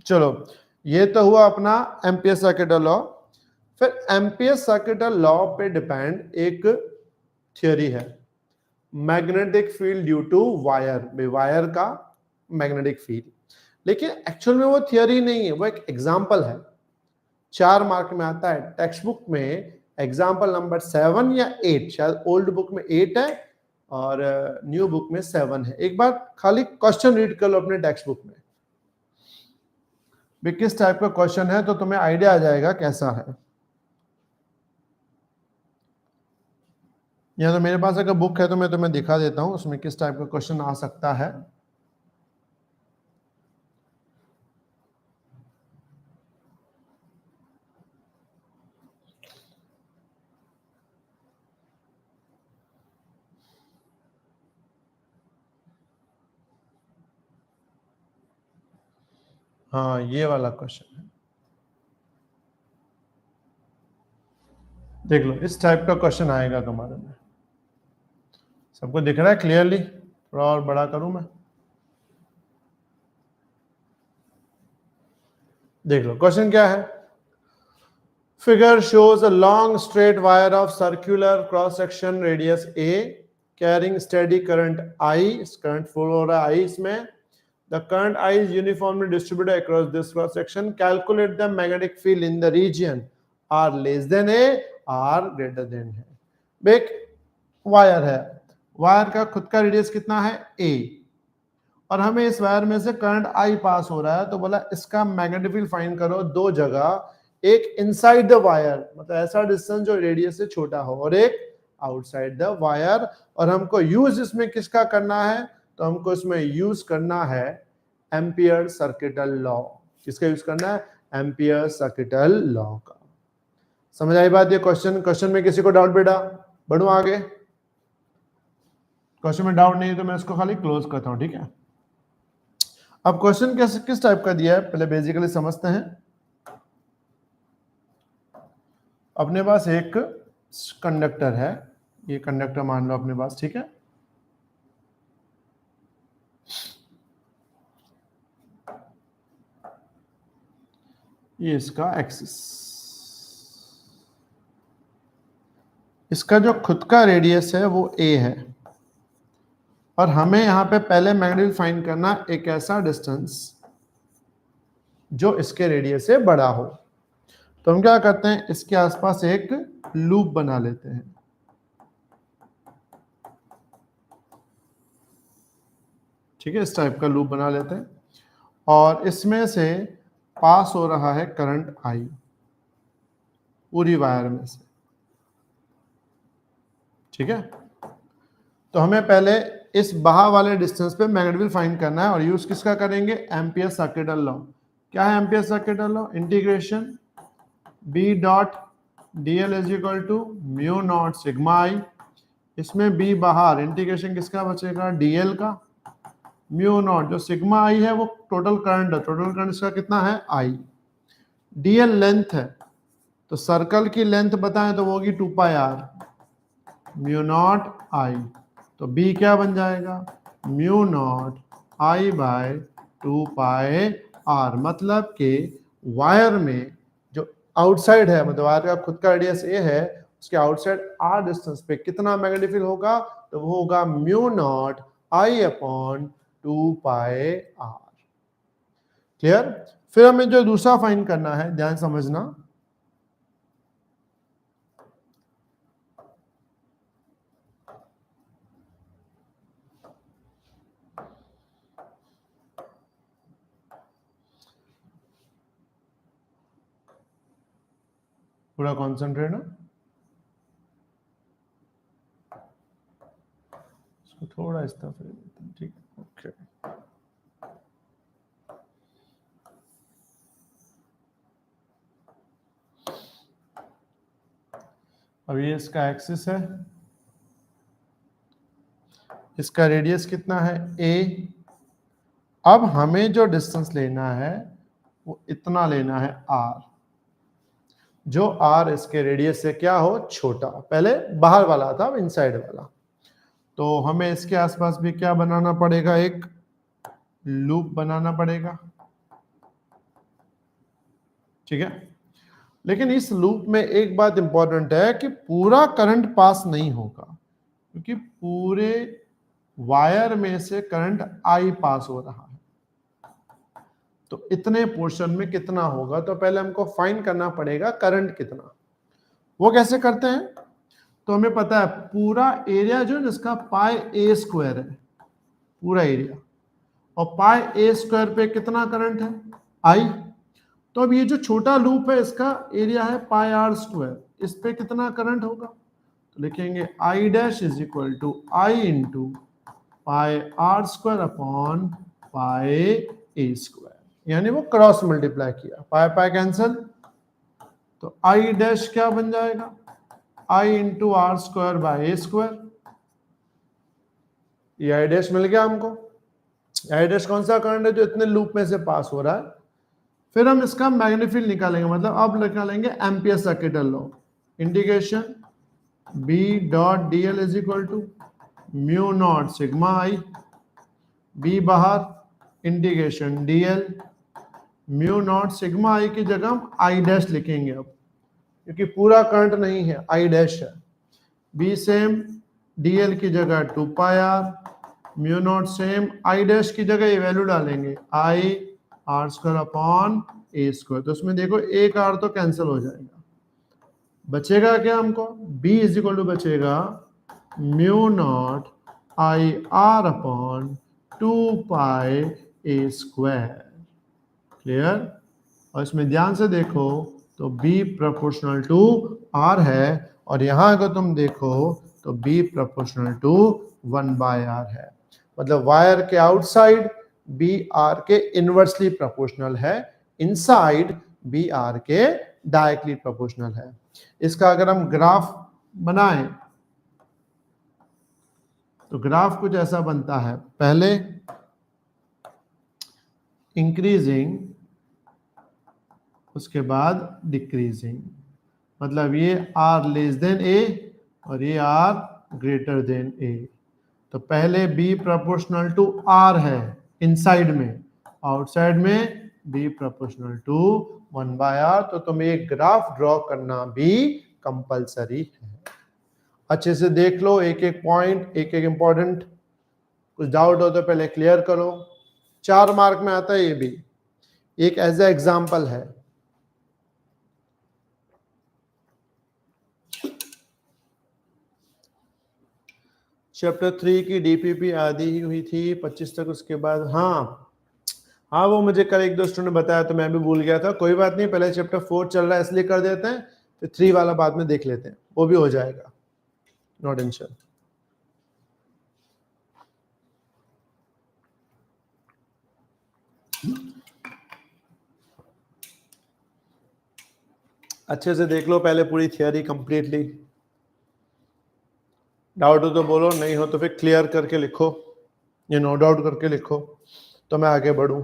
चलो, ये तो हुआ अपना एम्पियर सर्किटल लॉ। फिर एम्पियर सर्किटल लॉ पे डिपेंड एक थियोरी है, magnetic field due to wire. Wire का मैग्नेटिक फील्ड, लेकिन एक्चुअल में वो थियोरी नहीं है, वो एक एग्जाम्पल है। 4 मार्क में आता है टेक्स्ट बुक में, एग्जाम्पल नंबर 7 या 8, शायद ओल्ड बुक में 8 है और न्यू बुक में 7 है। एक बार खाली क्वेश्चन रीड कर लो अपने टेक्स्ट बुक में, भी किस टाइप का क्वेश्चन है तो तुम्हें आइडिया आ जाएगा कैसा है। या तो मेरे पास अगर बुक है तो मैं तुम्हें दिखा देता हूं उसमें किस टाइप का क्वेश्चन आ सकता है। हाँ, ये वाला क्वेश्चन है, देख लो इस टाइप का क्वेश्चन आएगा तुम्हारे में। सबको दिख रहा है क्लियरली? थोड़ा और बड़ा करूं मैं? देख लो क्वेश्चन क्या है। Figure shows a long straight wire of circular cross section radius A carrying steady current I. current flow हो रहा है I इसमें। The current I is uniformly distributed across this cross section. Calculate the magnetic field in the region R less than A, R greater than है। एक wire है, wire का खुद का रेडियस कितना है A, और हमें इस वायर में से करंट I पास हो रहा है। तो बोला इसका मैग्नेटिक फील्ड फाइंड करो दो जगह, एक इनसाइड द वायर, मतलब ऐसा डिस्टेंस जो रेडियस से छोटा हो, और एक आउटसाइड द वायर। और हमको यूज इसमें किसका करना है, तो हमको इसमें यूज करना है एम्पियर सर्किटल लॉ। किसका यूज करना है? एम्पियर सर्किटल लॉ का। समझ आई बात? ये क्वेश्चन में किसी को डाउट बेटा? बढ़ू आगे? क्वेश्चन में डाउट नहीं है तो मैं इसको खाली क्लोज करता हूं, ठीक है। अब क्वेश्चन कैसे किस टाइप का दिया है पहले बेसिकली समझते हैं। अपने पास एक कंडक्टर है, ये कंडक्टर मान लो अपने पास, ठीक है। ये इसका एक्सिस, इसका जो खुद का रेडियस है वो a है, और हमें यहाँ पे पहले मैग्नीट्यूड फाइंड करना एक ऐसा डिस्टेंस जो इसके रेडियस से बड़ा हो। तो हम क्या करते हैं, इसके आसपास एक लूप बना लेते हैं। ठीक है, इस टाइप का लूप बना लेते हैं, और इसमें से पास हो रहा है करंट I पूरी वायर में से। ठीक है, तो हमें पहले इस बाहर वाले डिस्टेंस पे मैग्नीट्यूड फाइंड करना है, और यूज किसका करेंगे, एम्पियर सर्किटल लॉ। क्या है Ampere circuital law, integration B dot dl is equal to mu naught sigma I, इसमें B बाहर, इंटीग्रेशन किसका बचेगा, dl का, म्यू नॉट जो सिग्मा I है वो टोटल करंट है, टोटल करंट इसका कितना है I, dl लेंथ है, तो सर्कल की लेंथ बताएं तो वो होगी 2 pi r mu naught I, तो B क्या बन जाएगा, mu naught I by 2 pi r। मतलब कि वायर में जो आउटसाइड है, मतलब वायर का खुद का रेडियस a है, उसके आउटसाइड r डिस्टेंस पे कितना मैग्नेटिक फील्ड होगा, तो वो होगा mu naught I upon 2 pi r। Clear. फिर हमें जो दूसरा फाइंड करना है, ध्यान समझना, पूरा कॉन्सेंट्रेट ना, इसको थोड़ा इस तरफ ले लेते हैं। ठीक है, ओके। अब ये इसका एक्सिस है, इसका रेडियस कितना है a। अब हमें जो डिस्टेंस लेना है वो इतना लेना है r, जो r इसके रेडियस से क्या हो, छोटा। पहले बाहर वाला था, अब इनसाइड वाला। तो हमें इसके आसपास भी क्या बनाना पड़ेगा, एक लूप बनाना पड़ेगा। ठीक है, लेकिन इस लूप में एक बात इंपॉर्टेंट है कि पूरा करंट पास नहीं होगा, क्योंकि पूरे वायर में से करंट I पास हो रहा है। तो इतने पोर्शन में कितना होगा, तो पहले हमको फाइंड करना पड़ेगा करंट कितना। वो कैसे करते हैं, तो हमें पता है पूरा एरिया जो है इसका पाई a स्क्वायर है, पूरा एरिया, और पाई a स्क्वायर पे कितना करंट है I। तो अब ये जो छोटा लूप है इसका एरिया है पाई r स्क्वायर, इस पे कितना करंट होगा, तो लिखेंगे I dash is equal to I into pi r square upon pi a square, यानी वो क्रॉस मल्टीप्लाई किया, पाई पाई कैंसिल, तो I डैश क्या बन जाएगा, I into R square by A square. ये I डैश मिल गया हमको। I डैश कौन सा करंट है जो इतने लूप में से पास हो रहा है। फिर हम इसका मैग्नेटिक फील्ड निकालेंगे, मतलब अब निकालेंगे Ampere circuital law, integration B dot dl is equal to mu naught sigma I, B बाहर, integration dl, mu naught sigma I की जगह हम I डैश लिखेंगे अब, क्योंकि पूरा करंट नहीं है, I डैश है। B सेम, dl की जगह 2 pi r, mu naught same, I dash की जगह ये वैल्यू डालेंगे I r square upon a square. तो उसमें देखो एक r तो कैंसिल हो जाएगा, बचेगा क्या हमको, B इज इक्वल टू बचेगा mu naught I r upon 2 pi a square. Clear. और इसमें ध्यान से देखो तो B प्रोपोर्शनल टू R है, और यहां अगर तुम देखो तो B proportional to 1 by R है। मतलब वायर के आउटसाइड B R के इनवर्सली प्रोपोर्शनल है, इनसाइड B R के डायरेक्टली प्रोपोर्शनल है। इसका अगर हम ग्राफ बनाएं तो ग्राफ कुछ ऐसा बनता है, पहले इंक्रीजिंग, उसके बाद डिक्रीजिंग, मतलब ये आर लेस देन ए और ये आर ग्रेटर देन ए। तो पहले बी प्रोपोर्शनल टू आर है इनसाइड में, आउटसाइड में बी प्रोपोर्शनल टू 1/r। तो तुम्हें एक ग्राफ ड्रॉ करना भी कंपलसरी है। अच्छे से देख लो एक एक पॉइंट, एक एक इंपॉर्टेंट। कुछ डाउट हो तो पहले क्लियर करो। 4 मार्क में आता है ये भी, एक एज ए एग्जाम्पल है। चैप्टर 3 की डीपीपी आदि ही हुई थी 25 तक, उसके बाद हाँ वो मुझे कल एक दो स्टूडेंट ने बताया तो मैं भी भूल गया था। कोई बात नहीं, पहले चैप्टर 4 चल रहा है इसलिए कर देते हैं, फिर 3 वाला बाद में देख लेते हैं, वो भी हो जाएगा, नो टेंशन। अच्छे से देख लो पहले पूरी थियोरी कंप्लीटली। डाउट हो तो बोलो, नहीं हो तो फिर क्लियर करके लिखो, ये नो डाउट करके लिखो तो मैं आगे बढ़ूं।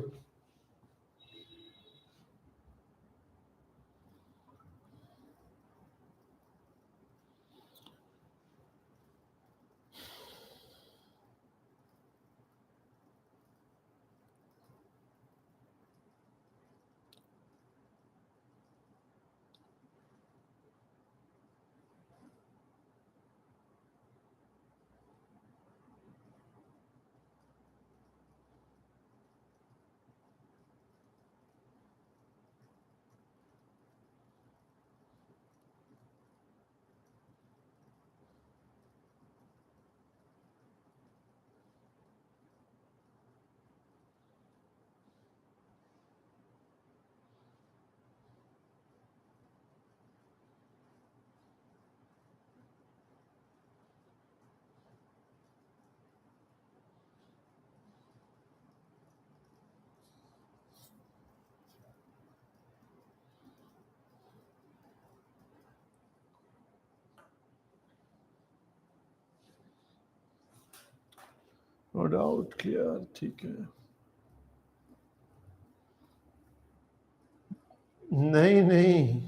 नो डाउट, क्लियर, ठीक है। नहीं,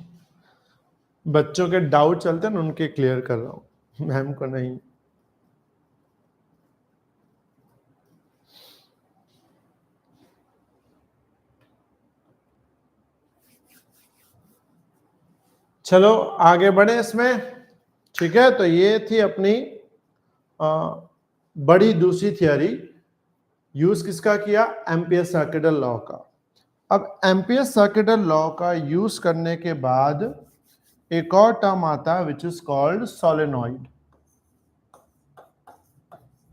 बच्चों के डाउट चलते हैं ना, उनके क्लियर कर रहा हूं, मैम को नहीं। चलो आगे बढ़े इसमें, ठीक है। तो ये थी अपनी बड़ी दूसरी थियरी। यूज किसका किया? एम्पियर्स सर्किटल लॉ का। अब एम्पियर्स सर्किटल लॉ का यूज करने के बाद एक और टर्म आता है विच इज कॉल्ड सोलेनॉइड।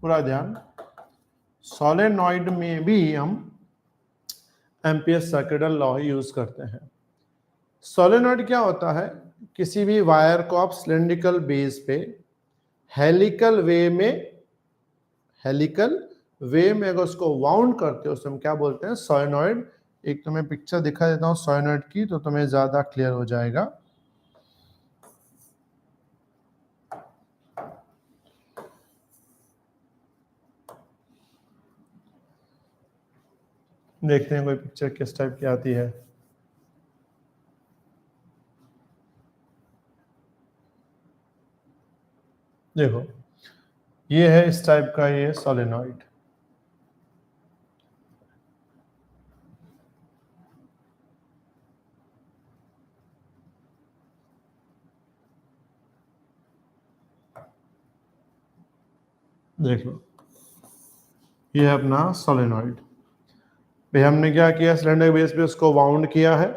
पूरा ध्यान, सोलेनॉइड में भी हम एम्पियर्स सर्किटल लॉ यूज करते हैं। सोलेनॉइड क्या होता है? किसी भी वायर को आप सिलिंड्रिकल बेस पे हेलिकल वे में अगर उसको वाउंड करते हो, उसे हम क्या बोलते हैं? सोलेनॉइड। एक तुम्हें पिक्चर दिखा देता हूं सोलेनॉइड की, तो तुम्हें ज्यादा क्लियर हो जाएगा। देखते हैं कोई पिक्चर किस टाइप की आती है। देखो ये है इस टाइप का, ये सोलेनॉइड। देख लो ये है अपना सोलेनॉइड। भाई हमने क्या किया? सिलेंडर बेस पे उसको वाउंड किया है,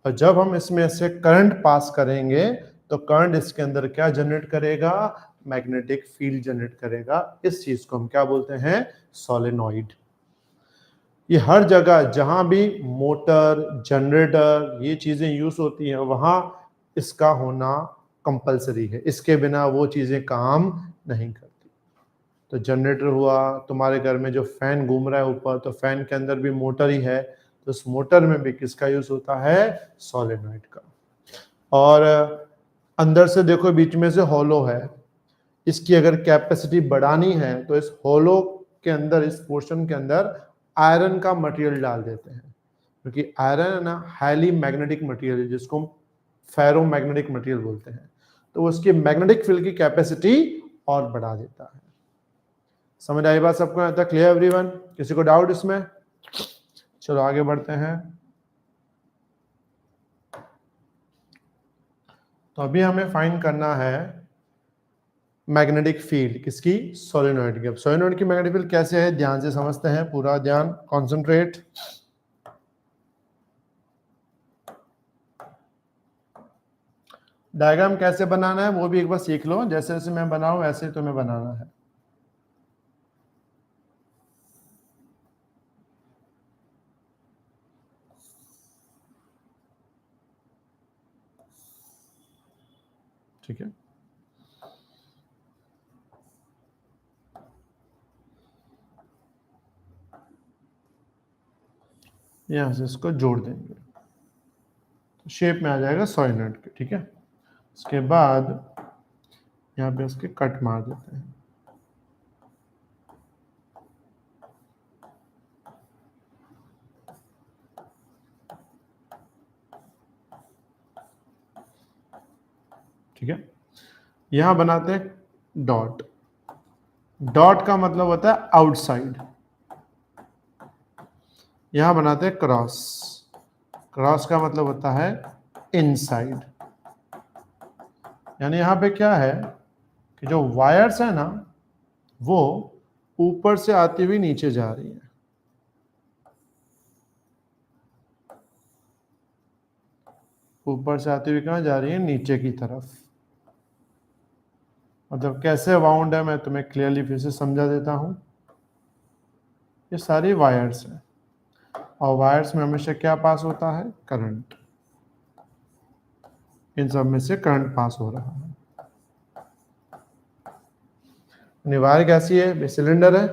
और जब हम इसमें से करंट पास करेंगे तो करंट इसके अंदर क्या जनरेट करेगा? मैग्नेटिक फील्ड जनरेट करेगा। इस चीज को हम क्या बोलते हैं? सोलेनॉइड। ये हर जगह जहां भी मोटर, जनरेटर, ये चीजें यूज होती हैं वहां इसका होना कंपलसरी है। इसके बिना वो चीजें काम नहीं करती। तो जनरेटर हुआ, तुम्हारे घर में जो फैन घूम रहा है ऊपर, तो फैन के अंदर भी मोटर ही है, तो उस मोटर में भी किसका यूज होता है? सोलेनॉइड का। और अंदर से देखो बीच में से होलो है, इसकी अगर कैपेसिटी बढ़ानी है तो इस होलो के अंदर, इस पोर्शन के अंदर आयरन का मटेरियल डाल देते हैं, क्योंकि आयरन है ना हाईली मैग्नेटिक मटेरियल है, जिसको हम फेरो मैग्नेटिक मटेरियल बोलते हैं, तो उसकी मैग्नेटिक फील्ड की कैपेसिटी और बढ़ा देता है। समझ आई बात सबको? आता क्लियर एवरीवन? किसी को डाउट इसमें? चलो आगे बढ़ते हैं। तो अभी हमें फाइंड करना है मैग्नेटिक फील्ड किसकी? सोलेनोइड की। अब सोलेनोइड की मैग्नेटिक फील्ड कैसे है ध्यान से समझते हैं, पूरा ध्यान, कॉन्सेंट्रेट। डायग्राम कैसे बनाना है वो भी एक बार सीख लो, जैसे जैसे मैं बनाऊं ऐसे तुम्हें बनाना है। ठीक है, यहां से इसको जोड़ देंगे तो शेप में आ जाएगा सोलेनोइड के। ठीक है, उसके बाद यहाँ पे इसके कट मार देते हैं। ठीक है, यहां बनाते हैं डॉट। डॉट का मतलब होता है आउटसाइड। यहां बनाते हैं क्रॉस। क्रॉस का मतलब होता है इनसाइड। यानी यहां पे क्या है कि जो वायर्स है ना वो ऊपर से आती हुई नीचे जा रही है। ऊपर से आती हुई कहां जा रही है? नीचे की तरफ। मतलब कैसे वाउंड है मैं तुम्हें क्लियरली फिर से समझा देता हूं। ये सारी वायर्स हैं और वायर्स में हमेशा क्या पास होता है? करंट। इन सब में से करंट पास हो रहा है। वायर कैसी है? सिलेंडर है,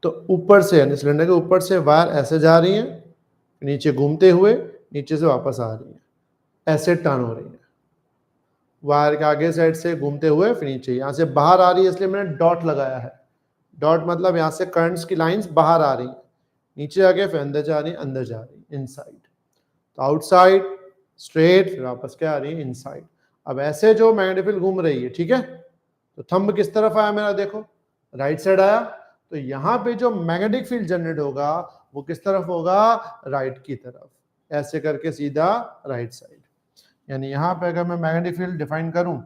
तो ऊपर से यानी सिलेंडर के ऊपर से वायर ऐसे जा रही है, नीचे घूमते हुए नीचे से वापस आ रही है, ऐसे टर्न हो रही है। वायर के आगे साइड से घूमते हुए फिर नीचे, यहां से बाहर आ रही है इसलिए मैंने डॉट लगाया है। डॉट मतलब यहां से करंट्स की लाइंस बाहर आ रही है, नीचे आके फिर अंदर जा रही है, अंदर जा रही है, इनसाइड। तो आउटसाइड स्ट्रेट, फिर वापस क्या आ रही है? इनसाइड। अब ऐसे जो मैग्नेटिक फील्ड घूम रही है, ठीक है, तो थंब किस तरफ आया मेरा? देखो राइट साइड आया, तो यहां पे जो मैग्नेटिक फील्ड जनरेट होगा वो किस तरफ होगा? राइट की तरफ। ऐसे करके सीधा राइट साइड। यानी यहां पे अगर मैं मैग्नेटिक फील्ड डिफाइन करूं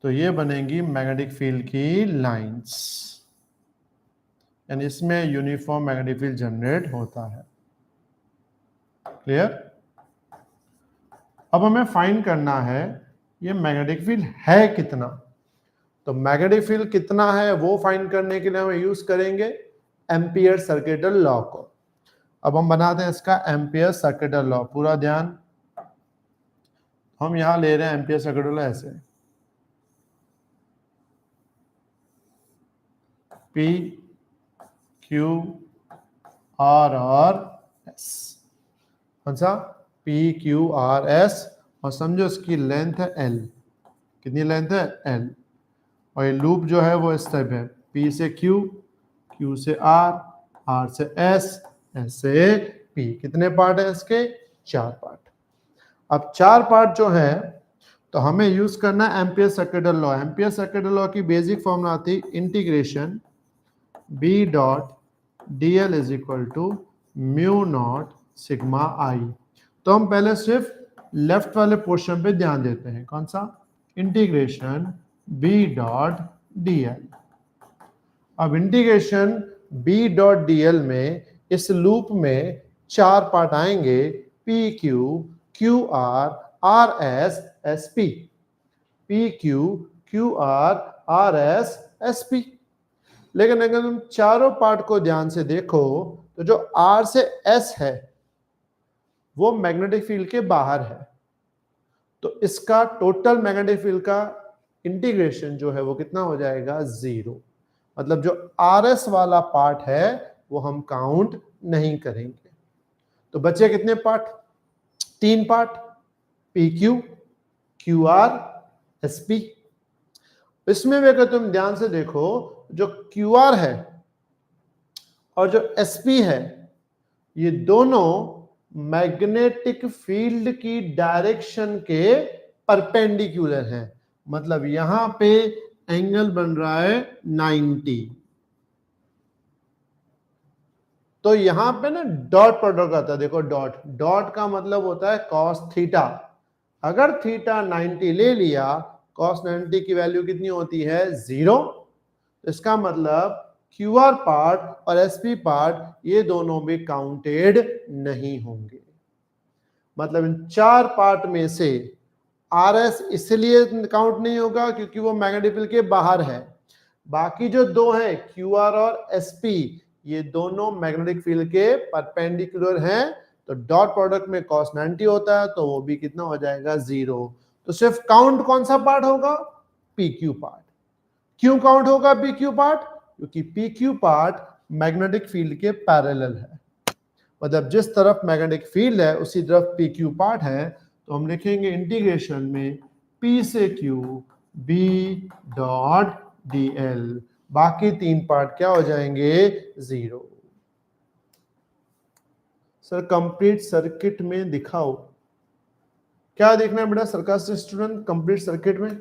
तो ये बनेगी मैग्नेटिक फील्ड की लाइंस, यानी इसमें यूनिफॉर्म मैग्नेटिक फील्ड जनरेट होता है। क्लियर? अब हमें फाइंड करना है ये मैग्नेटिक फील्ड है कितना। तो मैग्नेटिक फील्ड कितना है वो फाइंड करने के लिए हम यूज करेंगे एम्पियर सर्किटल लॉ को। अब हम बनाते हैं इसका एम्पियर सर्किटल लॉ, पूरा ध्यान। हम यहां ले रहे हैं एम्पियर सर्किटल लॉ ऐसे, P Q R और S। कौन सा? P Q R S, और समझो इसकी लेंथ है L। कितनी लेंथ है? L। और ये लूप जो है वो इस टाइप है, P से Q, Q से R, R से S, S से P। कितने पार्ट है इसके? 4 पार्ट। अब 4 पार्ट जो है तो हमें यूज करना है Ampere circuital law. Ampere circuital law की बेसिक फॉर्मूला थी integration B dot dl is equal to mu naught sigma I. तो हम पहले सिर्फ लेफ्ट वाले पोर्शन पे ध्यान देते हैं। कौन सा? Integration B dot dl। अब इंटीग्रेशन B डॉट dl में इस लूप में 4 पार्ट आएंगे, P Q, Q R, R S, S P. P Q, Q R, R S, S P. लेकिन अगर तुम चारों पार्ट को ध्यान से देखो तो जो R से S है वो मैग्नेटिक फील्ड के बाहर है, तो इसका टोटल मैग्नेटिक फील्ड का इंटीग्रेशन जो है वो कितना हो जाएगा? 0। मतलब जो RS वाला पार्ट है वो हम काउंट नहीं करेंगे। तो बचे कितने part? 3 part, PQ, QR, SP। इसमें भी अगर तुम ध्यान से देखो, जो QR है और जो SP है, ये दोनों मैग्नेटिक फील्ड की डायरेक्शन के परपेंडिकुलर हैं। मतलब यहां पे एंगल बन रहा है 90। तो यहां पे ना डॉट प्रोडक्ट आता है, देखो डॉट, डॉट का मतलब होता है कॉस थीटा। अगर थीटा 90 ले लिया, कॉस 90 की वैल्यू कितनी होती है? 0। इसका मतलब QR पार्ट और SP पार्ट ये दोनों भी काउंटेड नहीं होंगे। मतलब इन 4 पार्ट में से RS इसलिए काउंट नहीं होगा क्योंकि वो मैग्नेटिक फील्ड के बाहर है। बाकी जो दो हैं QR और SP, ये दोनों मैग्नेटिक फील्ड के परपेंडिकुलर हैं। तो डॉट प्रोडक्ट में cos 90 होता है, तो वो भी कितना हो जाएगा? 0। तो सिर्फ काउंट कौन सा पार्ट होगा? PQ part. क्यों काउंट होगा PQ पार्ट? क्योंकि PQ पार्ट मैग्नेटिक फील्ड के पैरेलल है। मतलब जिस तरफ मैग्नेटिक फील्ड है उसी तरफ PQ पार्ट है। तो हम लिखेंगे इंटीग्रेशन में P से Q B डॉट DL। बाकी 3 पार्ट क्या हो जाएंगे? 0। सर कंप्लीट सर्किट में दिखाओ। क्या देखना है बेटा सरकास्टिक स्टूडेंट कंप्लीट सर्किट में?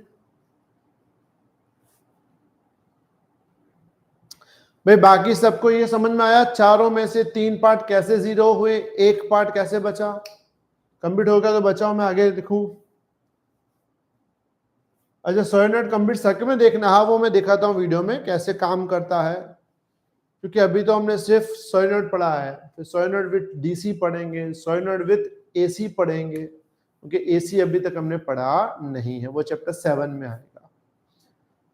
भाई बाकी सबको ये समझ में आया? चारों में से 3 पार्ट कैसे 0 हुए, 1 पार्ट कैसे बचा? कंप्लीट हो गया तो बचाओ, मैं आगे लिखूं। अच्छा, सोलेनॉइड कंप्लीट सर्किट में देखना, हाँ वो मैं दिखाता हूँ वीडियो में कैसे काम करता है। क्योंकि अभी तो हमने सिर्फ सोलेनॉइड पढ़ा है, फिर सोलेनॉइड विथ DC पढ़ेंगे, सोलेनॉइड विथ AC पढ़ेंगे, क्योंकि AC अभी तक हमने पढ़ा नहीं है, वो चैप्टर 7 में आएगा।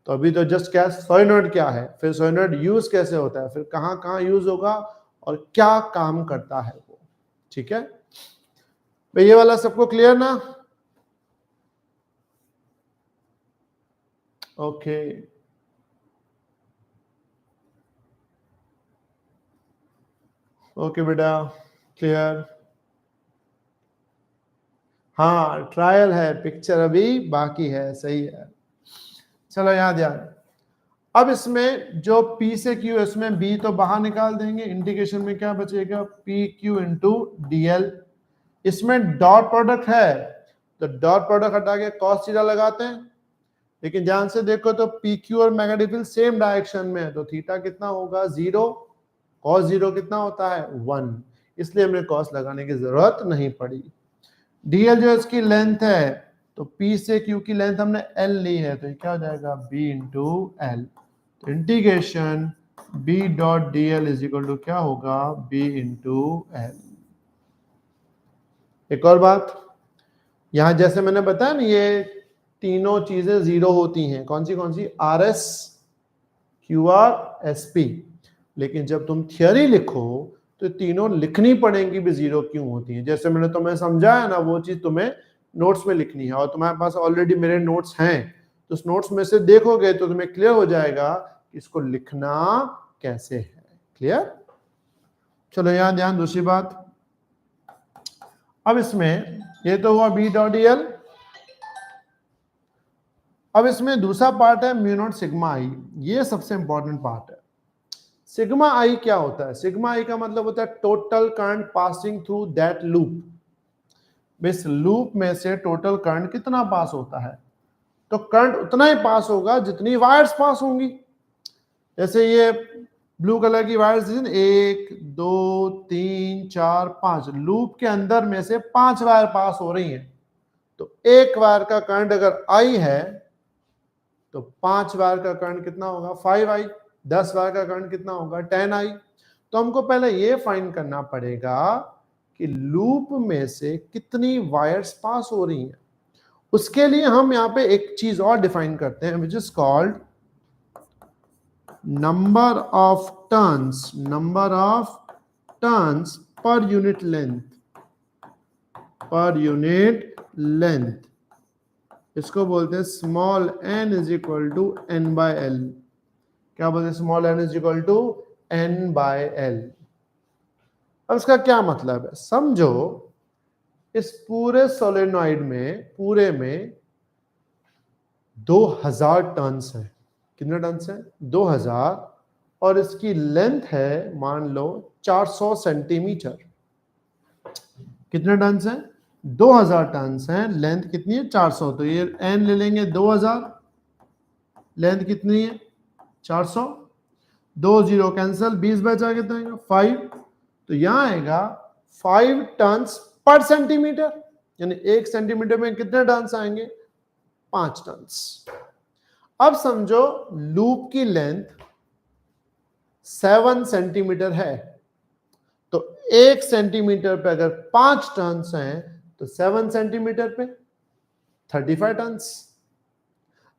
तो अभी तो जस्ट क्या सोलेनॉइड क्या है, फिर सोलेनॉइड यूज कैसे होता है, फिर कहाँ कहाँ यूज होगा और क्या काम करता है वो। ठीक है भाई, ये वाला सबको क्लियर ना? ओके ओके बेटा, क्लियर। हाँ ट्रायल है, पिक्चर अभी बाकी है, सही है। चलो यहाँ ध्यान। अब इसमें जो P से Q, इसमें B तो बाहर निकाल देंगे, इंटीग्रेशन में क्या बचेगा? PQ into DL। इसमें डॉट प्रोडक्ट है तो डॉट प्रोडक्ट हटा के cos थीटा लगाते हैं। लेकिन ध्यान से देखो तो PQ और मैग्नेटिक फील्ड सेम डायरेक्शन में है, तो थीटा कितना होगा? 0। cos 0 कितना होता है? 1। इसलिए हमने cos लगाने की जरूरत नहीं पड़ी। DL जो इसकी लेंथ है, तो P से Q की लेंथ हमने L ली है, तो ये क्या हो जाएगा? B into L। तो integration B dot DL is equal to क्या होगा? B into L। एक और बात, यहां जैसे मैंने बताया ना, ये तीनों चीजें 0 होती हैं। कौन सी? RS QR SP। लेकिन जब तुम थियरी लिखो तो तीनों लिखनी पड़ेंगी भी 0 क्यों होती हैं। जैसे मैंने तुम्हें समझाया ना, वो चीज तुम्हें नोट्स में लिखनी है, और तुम्हारे पास ऑलरेडी मेरे नोट्स हैं, तो उस नोट्स में से देखोगे तो तुम्हें क्लियर हो जाएगा कि इसको लिखना कैसे है। क्लियर? चलो यहां ध्यान, दूसरी बात। अब इसमें ये तो हुआ B डॉट DL। अब इसमें दूसरा पार्ट है म्यू नॉट सिग्मा आई। ये सबसे इंपॉर्टेंट पार्ट है। सिग्मा आई क्या होता है? सिग्मा आई का मतलब होता है total current passing through that loop. इस लूप में से टोटल करंट कितना पास होता है? तो करंट उतना ही पास होगा जितनी वायर्स पास होंगी। जैसे ये ब्लू कलर की वायर्स 1 2 3 4 5, लूप के अंदर में से 5 वायर पास हो रही हैं। तो एक वायर का करंट अगर आई है तो 5 वायर का करंट कितना होगा? 5i। 10 वायर का करंट कितना होगा? 10i। तो हमको पहले ये फाइंड करना पड़ेगा कि लूप में से कितनी वायर्स पास हो रही हैं। उसके लिए हम यहाँ पे एक चीज और डिफाइन करते हैं, which is called number of turns per unit length. इसको बोलते हैं small n is equal to n/l। क्या बोलते हैं? Small n is equal to n/l। अब इसका क्या मतलब है? समझो इस पूरे सोलेनॉइड में, पूरे में 2000 टर्न्स है। कितने टर्न्स है? 2000, और इसकी लेंथ है मान लो 400 सेंटीमीटर। कितने टर्न्स है? 2000 टर्न्स है, लेंथ कितनी है? 400। तो ये एन ले लेंगे 2000, लेंथ कितनी है? 400, 2 0 कैंसिल, 20 बचा कितना आएगा? 5। तो यहां आएगा 5 टर्न्स पर सेंटीमीटर, यानी 1 सेंटीमीटर में कितने टर्न्स आएंगे? 5 टर्न्स। अब समझो लूप की लेंथ 7 सेंटीमीटर है, तो 1 सेंटीमीटर पे अगर 5 टर्न्स हैं तो 7 सेंटीमीटर पे 35 टर्न्स।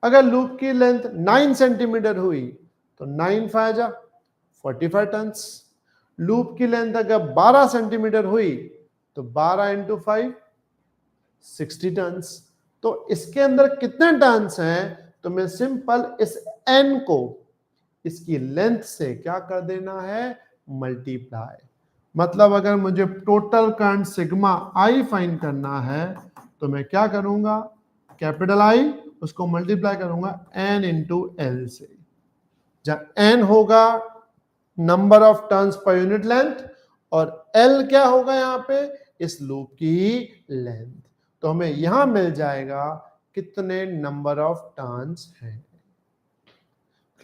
अगर लूप की लेंथ 9 सेंटीमीटर हुई तो 9 5 जा 45 टर्न्स। लूप की लेंथ अगर 12 सेंटीमीटर हुई तो 12 इंटू 5 60 टर्न्स। तो इसके अंदर कितने टर्न्स हैं? तो मैं सिंपल इस n को इसकी लेंथ से क्या कर देना है? मल्टीप्लाई। मतलब अगर मुझे total current sigma I find करना है तो मैं क्या करूंगा? कैपिटल आई उसको मल्टीप्लाई करूंगा n इंटू एल से, जहां n होगा number of turns per unit length और l क्या होगा यहां पे? इस लूप की लेंथ। तो हमें यहां मिल जाएगा कितने नंबर ऑफ टर्न्स हैं।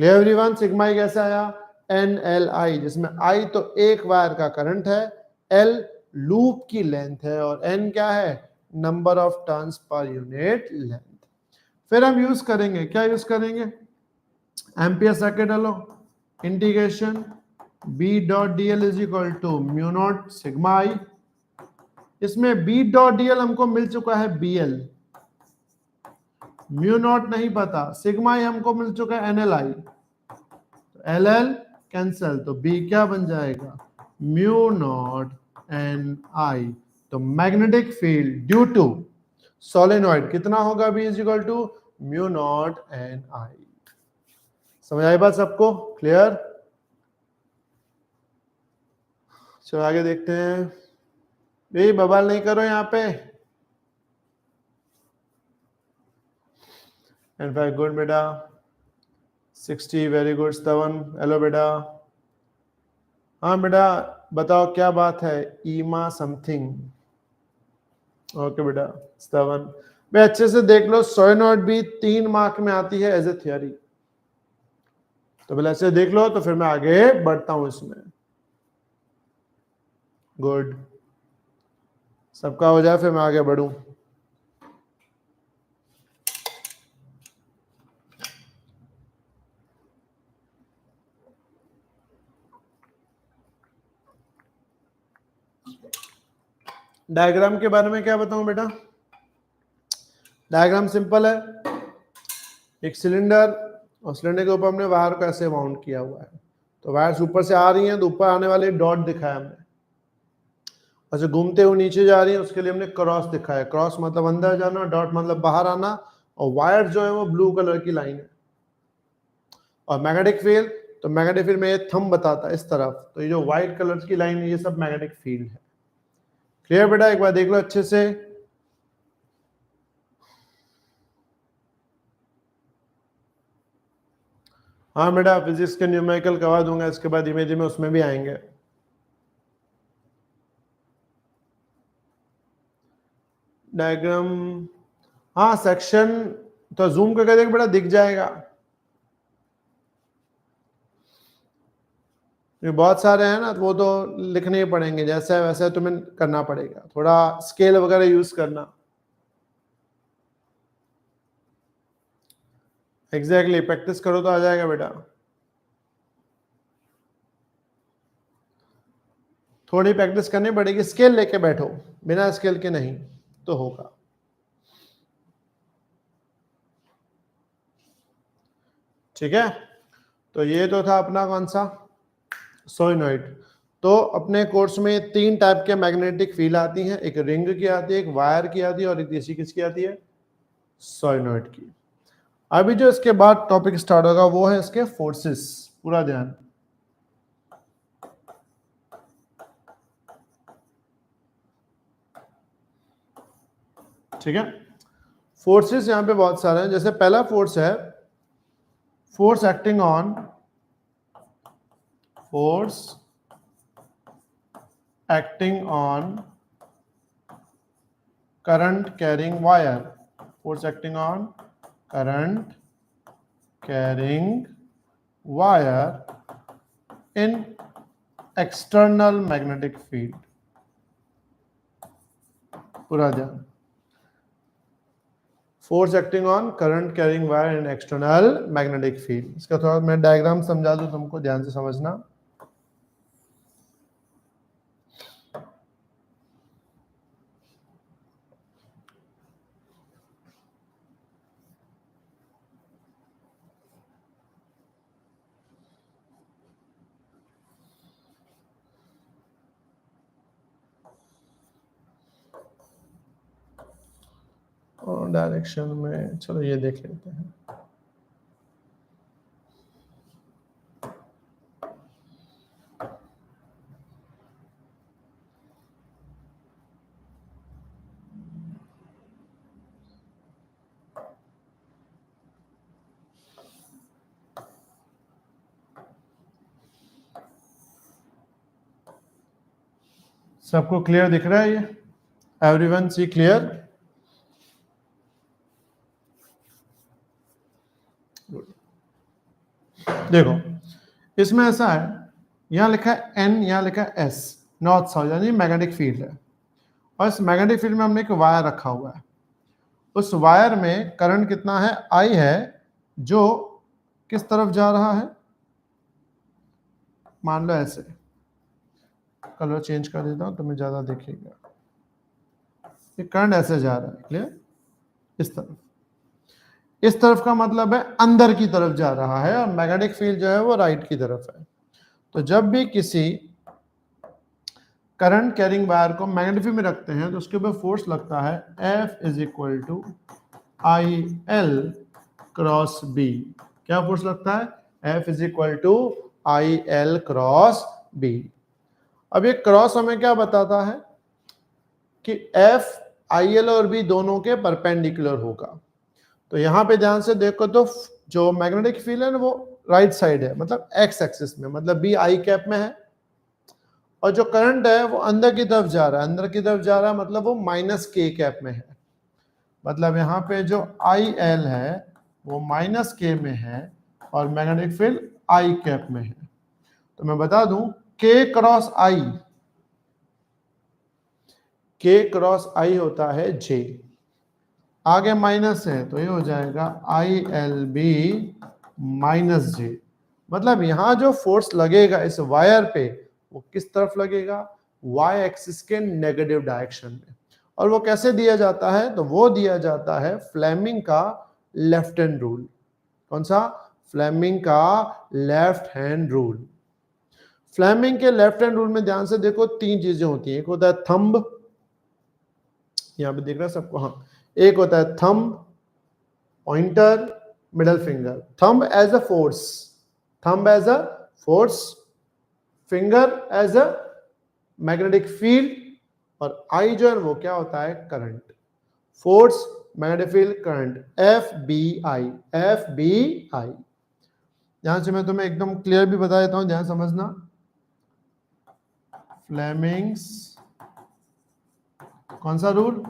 Clear everyone? सिग्मा आई कैसे आया? एन एल आई, जिसमें आई तो एक वायर का करंट है, एल लूप की लेंथ है और एन क्या है? Number of turns per unit length. फिर हम यूज करेंगे, क्या यूज करेंगे? Ampere circuit law, integration B dot D L is equal to mu naught sigma I. इसमें बी डॉट डी एल हमको मिल चुका है बी एल, म्यू नॉट नहीं पता, सिग्मा आई हमको मिल चुका है N L I, L L cancel, तो बी क्या बन जाएगा? Mu naught N I. तो magnetic field due to solenoid कितना होगा? B is equal to mu naught N I. समझ आई बात सबको? क्लियर? चलो आगे देखते हैं। यही बवाल नहीं करो यहाँ पे। एंड फाइव गुड बेटा, 60 वेरी गुड। 7 हेलो बेटा। हाँ बेटा बताओ क्या बात है? ईमा समथिंग। ओके बेटा 7। मैं अच्छे से देख लो, सोलेनॉइड भी 3 मार्क में आती है एज ए थियोरी। तो पहले ऐसे देख लो तो फिर मैं आगे बढ़ता हूं इसमें। गुड, सबका हो जाए फिर मैं आगे बढ़ूं। डायग्राम के बारे में क्या बताऊं बेटा? डायग्राम सिंपल है, एक सिलेंडर और सिलेंडर के ऊपर हमने वायर को ऐसे माउंट किया हुआ है। तो वायर्स ऊपर से आ रही हैं तो ऊपर आने वाले डॉट दिखाया हमने, और जो घूमते हुए नीचे जा रही है उसके लिए हमने क्रॉस दिखाया। क्रॉस मतलब अंदर जाना, डॉट मतलब बाहर आना, और वायर जो है वो ब्लू कलर की लाइन है। और मैग्नेटिक फील्ड, तो मैग्नेटिक फील्ड में ये थंब बताता है इस तरफ, तो ये जो व्हाइट कलर की लाइन है ये सब मैग्नेटिक फील्ड है। क्लियर बेटा? एक बार देख लो अच्छे से। हाँ बेटा फिजिक्स के न्यूमेरिकल करवा दूंगा, इसके बाद धीमे धीमे उसमें भी आएंगे। डायग्राम, हाँ सेक्शन तो जूम करके देख बेटा, दिख जाएगा। ये बहुत सारे हैं ना, तो वो तो लिखने ही पड़ेंगे, जैसा है वैसा तुम्हें करना पड़ेगा, थोड़ा स्केल वगैरह यूज करना। एग्जैक्टली प्रैक्टिस करो तो आ जाएगा बेटा। थोड़ी प्रैक्टिस करनी पड़ेगी, स्केल लेके बैठो, बिना स्केल के नहीं तो होगा। ठीक है, तो ये तो था अपना कौन सा? सोलेनॉइड। तो अपने कोर्स में 3 टाइप के मैग्नेटिक फील्ड आती हैं, एक रिंग की आती है, एक वायर की आती है, और एक देसी किसकी आती है? सोलेनॉइड की। अभी जो इसके बाद टॉपिक स्टार्ट होगा वो है इसके फोर्सेस, पूरा ध्यान। ठीक है, फोर्सेस यहाँ पे बहुत सारे हैं। जैसे पहला फोर्स है force acting on current carrying wire, force acting on current carrying wire in external magnetic field। पूरा ध्यान, force acting on current carrying wire in external magnetic field. इसका थोड़ा मैं डायग्राम समझा दूं तुमको, ध्यान से समझना। और डायरेक्शन में चलो ये देख लेते हैं। सबको क्लियर दिख रहा है ये? Everyone see clear? देखो इसमें ऐसा है, यहां लिखा है एन, यहां लिखा है एस, नॉर्थ साउथ यानी मैग्नेटिक फील्ड है। और इस मैग्नेटिक फील्ड में हमने एक वायर रखा हुआ है। उस वायर में करंट कितना है, आई है, जो किस तरफ जा रहा है, मान लो ऐसे, कलर चेंज कर देता हूं तुम्हें ज्यादा दिखेगा। ये करंट ऐसे जा रहा है, क्लियर, इस तरफ। इस तरफ का मतलब है अंदर की तरफ जा रहा है, और मैग्नेटिक फील्ड जो है वो राइट की तरफ है। तो जब भी किसी करंट कैरिंग वायर को मैग्नेटिक फील्ड में रखते हैं तो उसके ऊपर फोर्स लगता है F is equal to I L cross B. क्या फोर्स लगता है? F is equal to I L cross B. अब ये क्रॉस हमें क्या बताता है कि F आई एल और B दोनों के परपेंडिकुलर होगा। तो यहां पे ध्यान से देखो तो जो मैग्नेटिक फील्ड है ना वो राइट साइड है, मतलब एक्स एक्सिस में, मतलब बी आई कैप में है। और जो करंट है वो अंदर की तरफ जा रहा है, अंदर की तरफ जा रहा है मतलब वो माइनस के कैप में है। मतलब यहाँ पे जो आई एल है वो माइनस के में है और मैग्नेटिक फील्ड आई कैप में है। तो मैं बता दूं के क्रॉस आई होता है जे, आगे माइनस है तो ये हो जाएगा आई एल बी माइनस जे। मतलब यहां जो फोर्स लगेगा इस वायर पे वो किस तरफ लगेगा, वाई एक्सिस के नेगेटिव डायरेक्शन में। और वो कैसे दिया जाता है, तो वो दिया जाता है फ्लेमिंग का लेफ्ट हैंड रूल। कौन सा? फ्लेमिंग का लेफ्ट हैंड रूल। फ्लेमिंग के लेफ्ट हैंड रूल में ध्यान से देखो तीन चीजें होती हैं। एक होता है थंब, यहां पे देख रहा है सबको, हाँ, एक होता है thumb, pointer, middle finger. Thumb as a force, finger as a magnetic field, और आई जो है वो क्या होता है, current. Force, magnetic field, current, FBI। यहां से मैं तुम्हें एकदम क्लियर भी बता देता हूं, ध्यान समझना। फ्लेमिंग्स कौन सा रूल?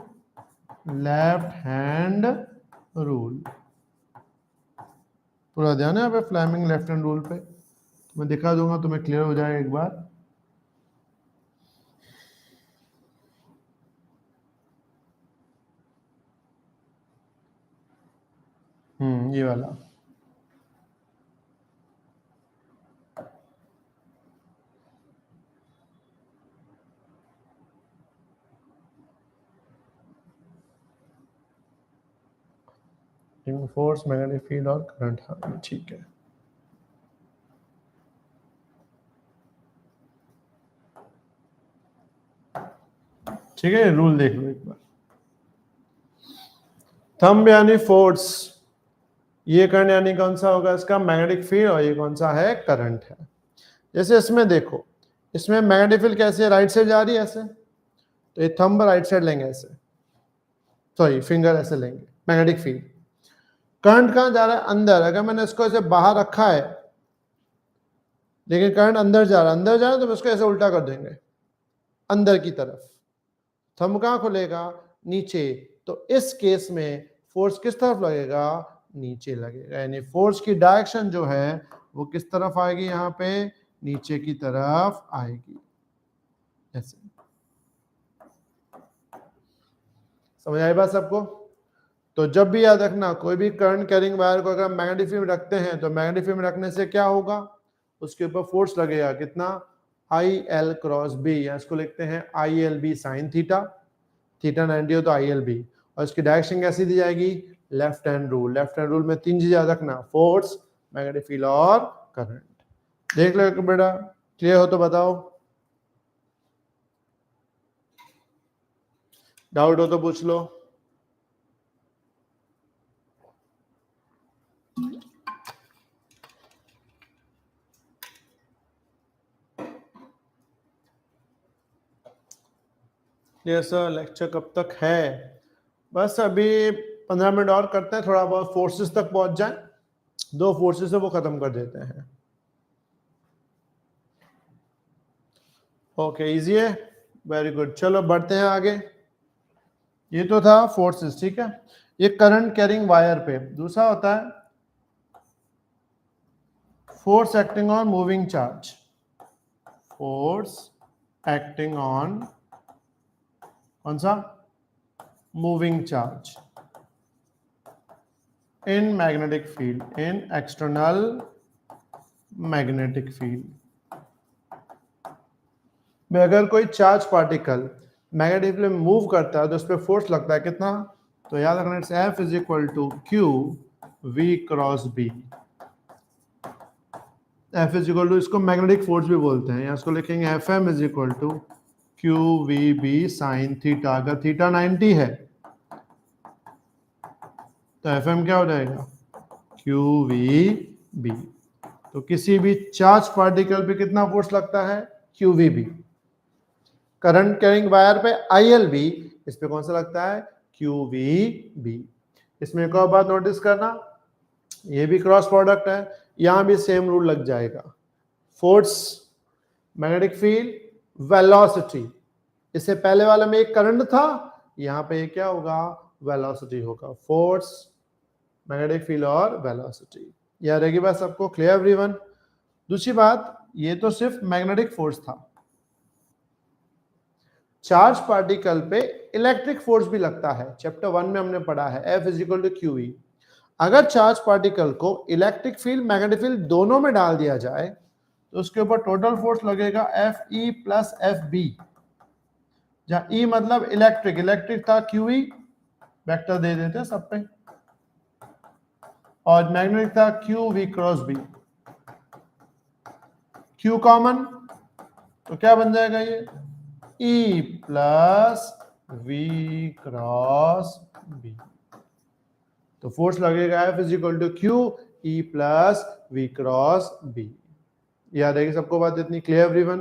Left hand rule. पूरा ध्यान है यहाँ पे फ्लेमिंग लेफ्ट हैंड रूल पे, मैं दिखा दूंगा तुम्हें, क्लियर हो जाएगा एक बार। ये वाला फोर्स, मैग्नेटिक फील्ड और करंट, हाँ ठीक है। ठीक है, रूल देख लो एक बार। थंब यानी फोर्स, ये करंट यानी कौन सा होगा इसका, मैग्नेटिक फील्ड, और ये कौन सा है, करंट है। जैसे इसमें देखो, इसमें मैग्नेटिक फील्ड कैसे राइट साइड जा रही है ऐसे, तो ये थंब राइट साइड लेंगे ऐसे, सॉरी फिंगर ऐसे लेंगे, मैग्नेटिक फील्ड। करंट कहां जा रहा है? अंदर। अगर मैंने इसको ऐसे बाहर रखा है लेकिन करंट अंदर जा रहा है तो इसको ऐसे उल्टा कर देंगे अंदर की तरफ, थंब कहां खुलेगा? नीचे। तो इस केस में फोर्स किस तरफ लगेगा? नीचे लगेगा, यानी फोर्स की डायरेक्शन जो है वो किस तरफ आएगी? यहाँ पे नीचे की तरफ आएगी, ऐसे। समझ आई बात सबको? तो जब भी याद रखना, कोई भी करंट कैरिंग वायर को अगर मैग्नेटिक फील्ड में रखते हैं तो मैग्नेटिक फील्ड में रखने से क्या होगा? उसके ऊपर फोर्स लगेगा कितना? आई एल क्रॉस बी, या इसको लिखते हैं I L B sine theta. Theta 90 हो तो आई एल बी, और इसकी डायरेक्शन कैसी दी जाएगी? Left hand rule. Left hand rule में 3 चीजें याद रखना, फोर्स, मैग्नेटिक फील्ड और करंट। देख लो बेटा, क्लियर हो तो बताओ, डाउट हो तो पूछ लो। ये सर लेक्चर कब तक है? बस अभी 15 मिनट और करते हैं, थोड़ा बहुत फोर्सेस तक पहुंच जाए। 2 फोर्सेस है वो खत्म कर देते हैं। ओके, इजी है, वेरी गुड। चलो बढ़ते हैं आगे। ये तो था फोर्सेस, ठीक है। ये करंट कैरिंग वायर पे। दूसरा होता है force acting on moving charge. Force acting on कौन सा? Moving charge in magnetic field, in external magnetic field में अगर कोई चार्ज पार्टिकल मैग्नेटिक फील्ड में मूव करता है तो उस पर फोर्स लगता है कितना? तो याद रखना, it's F is equal to Q V cross B। F is equal to, इसको मैग्नेटिक फोर्स भी बोलते हैं, या इसको लिखेंगे FM is equal to Q V B sine theta. अगर थीटा 90 है तो FM क्या हो जाएगा? Q V B। तो किसी भी चार्ज पार्टिकल पे कितना फोर्स लगता है? Q V B। Current carrying wire पे ILB, इस पे कौन सा लगता है? QVB। इसमें एक और बात नोटिस करना, ये भी क्रॉस प्रोडक्ट है, यहां भी सेम रूल लग जाएगा। Force, magnetic field, velocity. इससे पहले वाले में एक करंट था, यहां पे क्या होगा? वेलोसिटी होगा। फोर्स, मैग्नेटिक फील्ड और वेलोसिटी। याद रहेगी बात सबको? Clear everyone? दूसरी बात, ये तो सिर्फ मैग्नेटिक फोर्स था। चार्ज पार्टिकल पे इलेक्ट्रिक फोर्स भी लगता है, चैप्टर 1 में हमने पढ़ा है, F is equal to QE। अगर चार्ज पार्टिकल को इलेक्ट्रिक फील्ड, मैग्नेटिक फील्ड दोनों में डाल दिया जाए तो उसके ऊपर टोटल फोर्स लगेगा FE प्लस FB, जहां E मतलब इलेक्ट्रिक, इलेक्ट्रिक था QE, वेक्टर दे देते हैं सब पे, और मैग्नेटिक था QV cross B। Q common, तो क्या बन जाएगा? ये E plus V cross B। तो फोर्स लगेगा F is equal to Q E plus V cross B। याद है कि सबको बात इतनी क्लियर एवरीवन?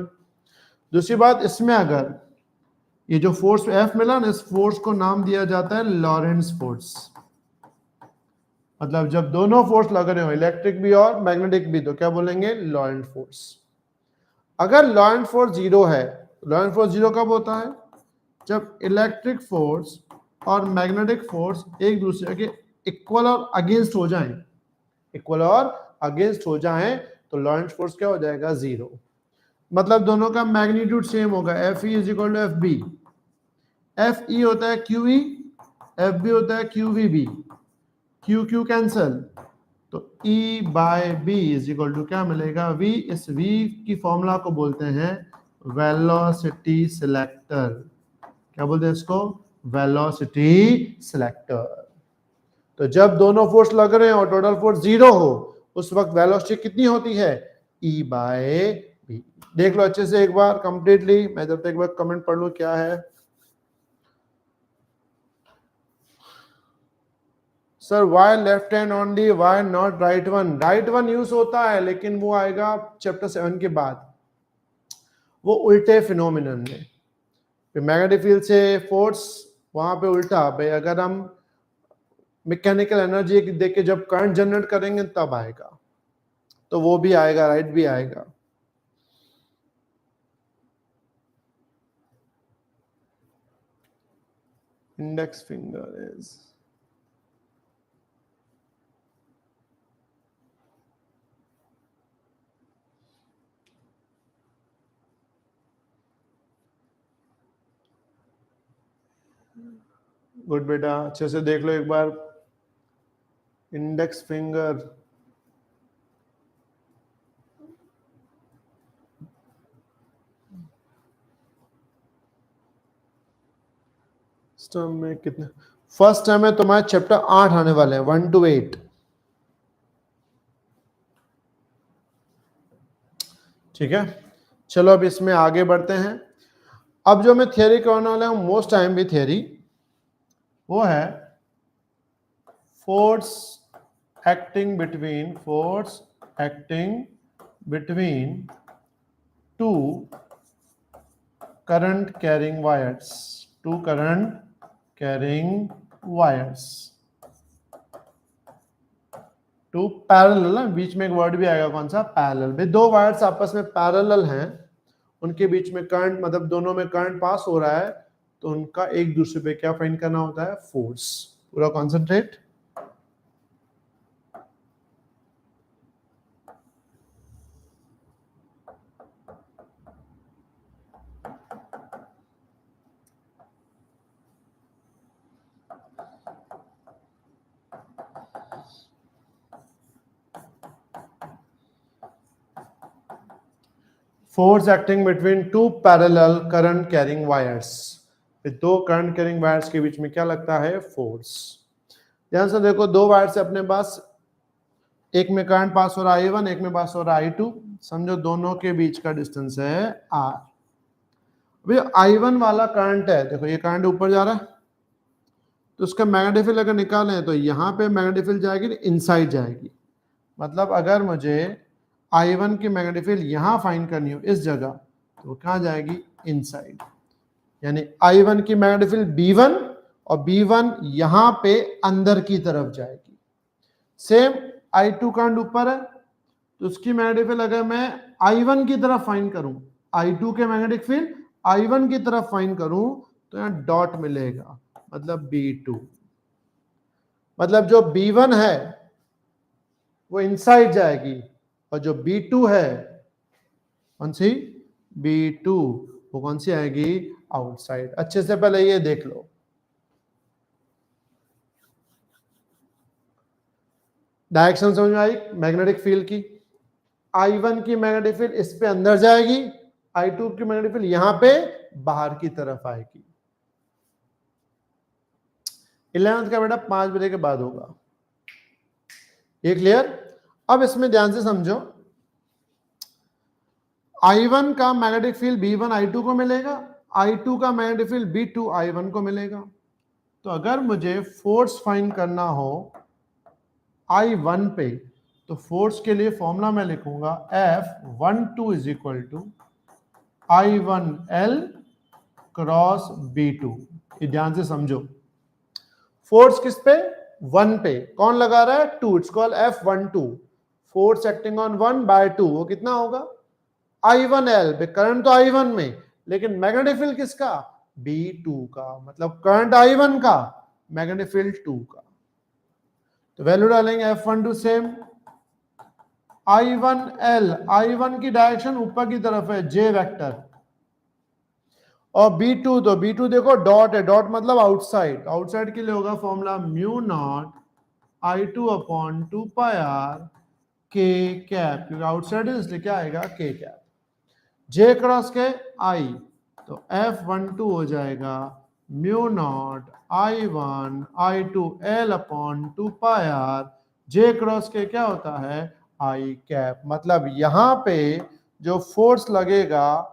दूसरी बात, इसमें अगर ये जो फोर्स F मिला ना, इस फोर्स को नाम दिया जाता है लॉरेंट्ज फोर्स। मतलब जब दोनों फोर्स लग रहे हो, इलेक्ट्रिक भी और मैग्नेटिक भी, तो क्या बोलेंगे? Laurent force. अगर लॉरेंट फोर्स 0 है, लॉरेंट फोर्स 0 कब होता है? जब इलेक्ट्रिक फोर्स और मैग्नेटिक फोर्स एक दूसरे के इक्वल और अगेंस्ट हो जाएं, इक्वल और अगेंस्ट हो जाएं तो लॉरेंट फोर्स क्या हो जाएगा? 0। मतलब दोनों का मैग्नीट्यूड सेम होगा, FE is equal to FB। FE होता है QE, FB होता है QVB। Q Q कैंसल, तो E by B is equal to क्या मिलेगा? V। इस V की फॉर्मूला को बोलते हैं वेलोसिटी सिलेक्टर। क्या बोलते हैं इसको? Velocity selector. तो जब दोनों फोर्स लग रहे हो और टोटल फोर्स 0 हो, उस वक्त वेलोसिटी कितनी होती है? E by B। देख लो अच्छे से एक बार कंप्लीटली, मैं जब तक एक बार कमेंट पढ़ लूं क्या है। Sir why left hand only, why not right one? Right one use होता है लेकिन वो आएगा चैप्टर 7 के बाद, वो उल्टे फिनोमिनन में। मैग्नेटिक फील्ड से फोर्स वहां पे उल्टा, भाई अगर हम मैकेनिकल एनर्जी देख के जब करंट जनरेट करेंगे तब आएगा, तो वो भी आएगा, राइट भी आएगा। इंडेक्स फिंगर इज गुड बेटा, अच्छे से देख लो एक बार। इंडेक्स फिंगर टर्म में कितने, फर्स्ट टर्म में तुम्हारे चैप्टर 8 आने वाले हैं, 1 to 8। ठीक है, चलो अब इसमें आगे बढ़ते हैं। अब जो मैं थियरी करने वाला हूं, मोस्ट टाइम भी थियरी, वो है force acting between two current carrying wires, two parallel ना, बीच में एक वर्ड भी आएगा, कौन सा, पैरेलल। भाई दो वायर्स आपस में पैरेलल हैं, उनके बीच में करंट, मतलब दोनों में करंट पास हो रहा है, तो उनका एक दूसरे पे क्या फाइंड करना होता है, फोर्स। पूरा concentrate. Force acting between to parallel current carrying wires, दो करंट कैरिंग वायर्स के बीच में क्या लगता है, फोर्स। ध्यान से देखो, दो वायर से अपने पास, एक में करंट पास हो रहा है I1, एक में पास हो रहा है I2, समझो दोनों के बीच का डिस्टेंस है R। अभी I1 वाला करंट है, देखो ये करंट ऊपर जा रहा है, तो उसका मैग्नेटिक फील्ड अगर निकालें तो यहाँ पे मैग्नेटिक फील्ड जाएगी, इनसाइड जाएगी। मतलब अगर मुझे I1 की मैग्नेटिक फील्ड यहाँ फाइंड करनी हो इस जगह, तो कहाँ जाएगी, इनसाइड। यानी I1 की मैग्नेटिक फील्ड B1, और B1 यहाँ पे अंदर की तरफ जाएगी। सेम I2 करंट ऊपर है, तो उसकी मैग्नेटिक फील्ड अगर मैं I1 की तरफ फाइंड करूं, I2 के मैग्नेटिक फील्ड I1 की तरफ फाइंड करूं, तो यहाँ डॉट मिलेगा, मतलब B2। मतलब जो B1 है वो इनसाइड जाएगी, और जो B2 है, कौन सी, B2, वो कौन सी आएगी, आउटसाइड। अच्छे से पहले ये देख लो, डायरेक्शन समझ में आई मैग्नेटिक फील्ड की। I1 की मैग्नेटिक फील्ड इस पे अंदर जाएगी, I2 की मैग्नेटिक फील्ड यहां पे बाहर की तरफ आएगी। 11th का बेटा 5 बजे के बाद होगा, ये क्लियर। अब इसमें ध्यान से समझो, I1 का मैग्नेटिक फील्ड B1 I2 को मिलेगा, I2 का मैग्नेटिक फील्ड B2 I1 को मिलेगा। तो अगर मुझे फोर्स फाइंड करना हो I1 पे, तो फोर्स के लिए फॉर्मूला मैं लिखूंगा F12 is equal to I1L cross B2। ये ध्यान से समझो, फोर्स किस पे, 1 पे, कौन लगा रहा है, 2, it's called F12, force acting on 1 by 2, वो कितना होगा, I1L। करंट तो I1 में, लेकिन मैग्नेटिक फील्ड किसका, B2 का, मतलब करंट I1 का, मैग्नेटिक फील्ड 2 का। तो वैल्यू डालेंगे F12 सेम, I1L, I1 की डायरेक्शन ऊपर की तरफ है, J वेक्टर, और B2, तो B2 देखो डॉट है, डॉट मतलब आउटसाइड, आउटसाइड के लिए होगा formula mu naught I2 upon 2 pi R K cap, क्योंकि आउटसाइड है इसलिए क्या आएगा, K cap. J cross k I, तो F12 हो जाएगा mu naught I1 I2 L upon 2 pi R, J cross के क्या होता है, I कैप। मतलब यहां पे जो फोर्स लगेगा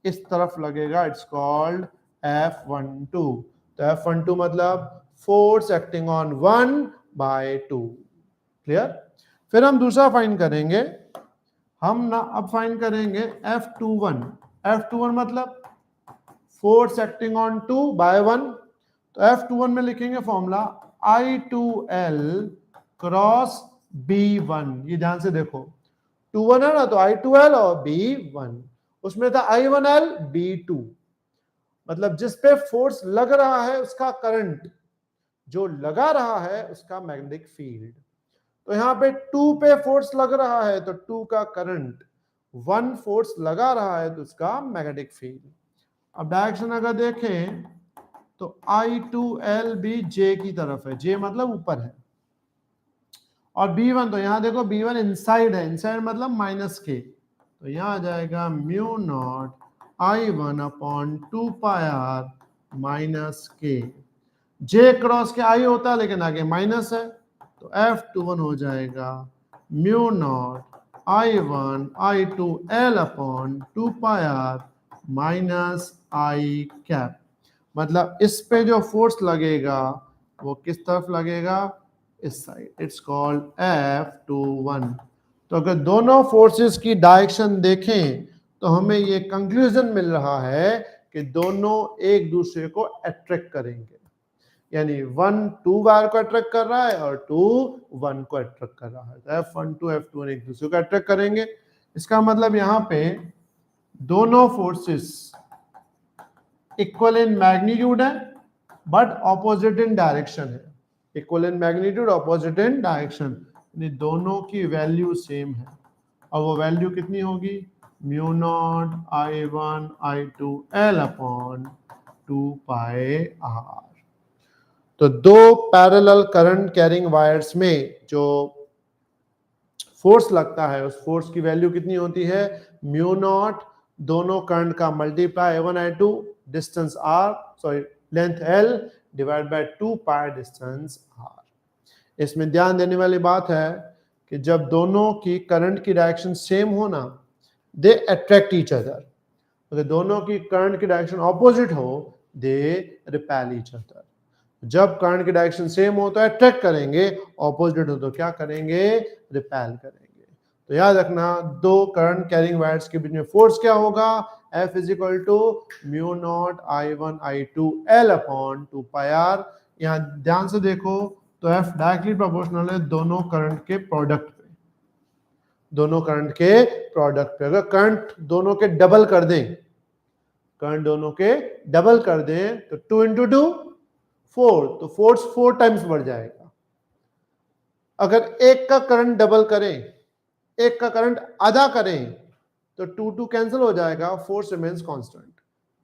इस तरफ लगेगा, इट्स कॉल्ड F12। तो F12 मतलब force acting on 1 by 2। Clear. फिर हम दूसरा फाइंड करेंगे, हम ना अब फाइंड करेंगे F21। F21 मतलब फोर्स एक्टिंग ऑन 2 बाय 1। तो F21 में लिखेंगे फॉर्मूला I2L क्रॉस B1, ये ध्यान से देखो 2-1 है ना, तो I2L और B1, उसमें था I1L B2, मतलब जिस पे फोर्स लग रहा है उसका करंट, जो लगा रहा है उसका मैग्नेटिक फील्ड। तो यहां पे 2 पे फोर्स लग रहा है तो 2 का करंट, 1 फोर्स लगा रहा है तो उसका मैग्नेटिक फील्ड। अब डायरेक्शन अगर देखें तो I2L भी J की तरफ है, J मतलब ऊपर है, और B1 तो यहां देखो B1 इनसाइड है, इनसाइड मतलब माइनस के, तो यहां आ जाएगा mu naught I1 upon 2 pi R minus k. J cross k I होता है लेकिन आगे माइनस है, तो F21 हो जाएगा mu naught I1 I2L upon 2 pi R minus I cap. मतलब इस पे जो फोर्स लगेगा वो किस तरफ लगेगा, इस साइड, इट्स कॉल्ड F21। तो अगर दोनों फोर्सेस की डायरेक्शन देखें तो हमें ये कंक्लूजन मिल रहा है कि दोनों एक दूसरे को अट्रैक्ट करेंगे, यानी 1 2 वायर को अट्रैक्ट कर रहा है और 2 1 को अट्रैक्ट कर रहा है, तो F12 F21 एक दूसरे को अट्रैक्ट करेंगे। इसका मतलब यहाँ पे दोनों फोर्सेस इक्वल इन मैग्नीट्यूड है बट ऑपोजिट इन डायरेक्शन है, equal in magnitude opposite in direction, यानी दोनों की वैल्यू सेम है, और वो वैल्यू कितनी होगी, mu naught I1 I2L upon 2 pi R. तो दो पैरेलल करंट कैरिंग वायर्स में जो फोर्स लगता है उस फोर्स की वैल्यू कितनी होती है, म्यू नॉट दोनों करंट का multiply I1 I2 distance r, sorry length L divide by 2 pi distance r। इसमें ध्यान देने वाली बात है कि जब दोनों की करंट की डायरेक्शन सेम हो ना, दे अट्रैक्ट ईच अदर, अगर दोनों की करंट की डायरेक्शन ऑपोजिट हो दे रिपेल ईच अदर। जब करंट की डायरेक्शन सेम हो तो अट्रैक्ट करेंगे, ऑपोजिट हो तो क्या करेंगे, रिपेल करेंगे। तो याद रखना दो करंट कैरिंग वायर्स के बीच में फोर्स क्या होगा, F is equal to mu naught I1 I2L upon 2 pi R. यहाँ ध्यान से देखो तो F डायरेक्टली प्रोपोर्शनल है दोनों करंट के प्रोडक्ट पे, दोनों करंट के प्रोडक्ट पे। अगर करंट दोनों के डबल कर दें, करंट दोनों के डबल कर दें तो 2 इंटू 2 4, तो फोर्स 4 टाइम्स बढ़ जाएगा। अगर एक का करंट डबल करें, एक का करंट आधा करें तो 2 2 कैंसिल हो जाएगा, फोर्स रिमेन्स कांस्टेंट।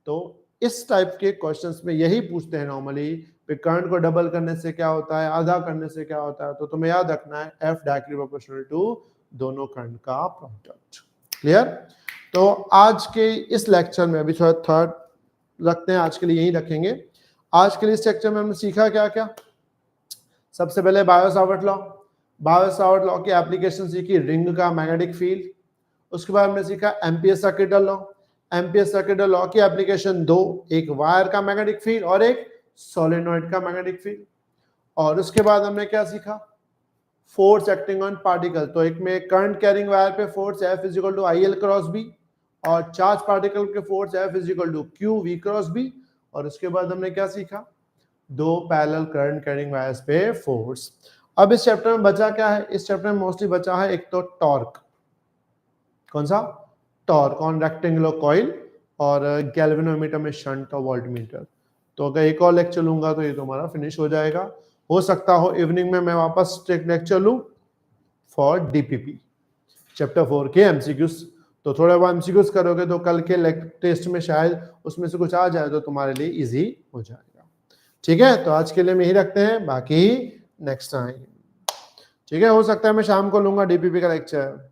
तो इस टाइप के क्वेश्चंस में यही पूछते हैं नॉर्मली, करंट को डबल करने से क्या होता है, आधा करने से क्या होता है, तो तुम्हें याद रखना है F डायरेक्टली प्रोपोर्शनल टू दोनों करंट का प्रोडक्ट। क्लियर। तो आज के इस लेक्चर में अभी थोड़ा थर्ड रखते हैं, आज के लिए यही रखेंगे। आज के लिए इस लेक्चर में हमने सीखा क्या क्या, सबसे पहले बायो-सावर्ट लॉ, बायो-सावर्ट लॉ की एप्लीकेशन सीखी, रिंग का मैग्नेटिक फील्ड। उसके बाद हमने सीखा ampere circuit law, ampere circuit law की एप्लीकेशन दो, एक वायर का मैग्नेटिक फील्ड और एक सोलेनॉइड का मैग्नेटिक फील्ड। और उसके बाद हमने क्या सीखा, फोर्स एक्टिंग ऑन पार्टिकल। तो एक में करंट कैरिंग वायर पे force F is equal to IL cross B, और चार्ज पार्टिकल के force F is equal to QV cross B। और उसके बाद हमने क्या सीखा, दो पैरेलल करंट कैरिंग वायर्स पे फोर्स। अब इस चैप्टर में बचा क्या है, इस चैप्टर में मोस्टली बचा है एक तो टॉर्क, कौन सा, टॉर्क ऑन रेक्टेंगुलर कॉइल, और गैल्वेनोमीटर में शंट और वोल्टमीटर। तो अगर एक और लेक्चर लूंगा तो ये तुम्हारा फिनिश हो जाएगा। हो सकता हो इवनिंग में मैं वापस एक लेक्चर लूं फॉर DPP चैप्टर 4 के MCQs। तो थोड़ा बहुत MCQs करोगे तो कल के टेस्ट में शायद उसमें से कुछ आ जाए तो तुम्हारे लिए इजी हो जाएगा। ठीक है, तो आज के लिए हम यही रखते हैं, बाकी नेक्स्ट टाइम। ठीक है, हो सकता है मैं शाम को लूंगा DPP का लेक्चर।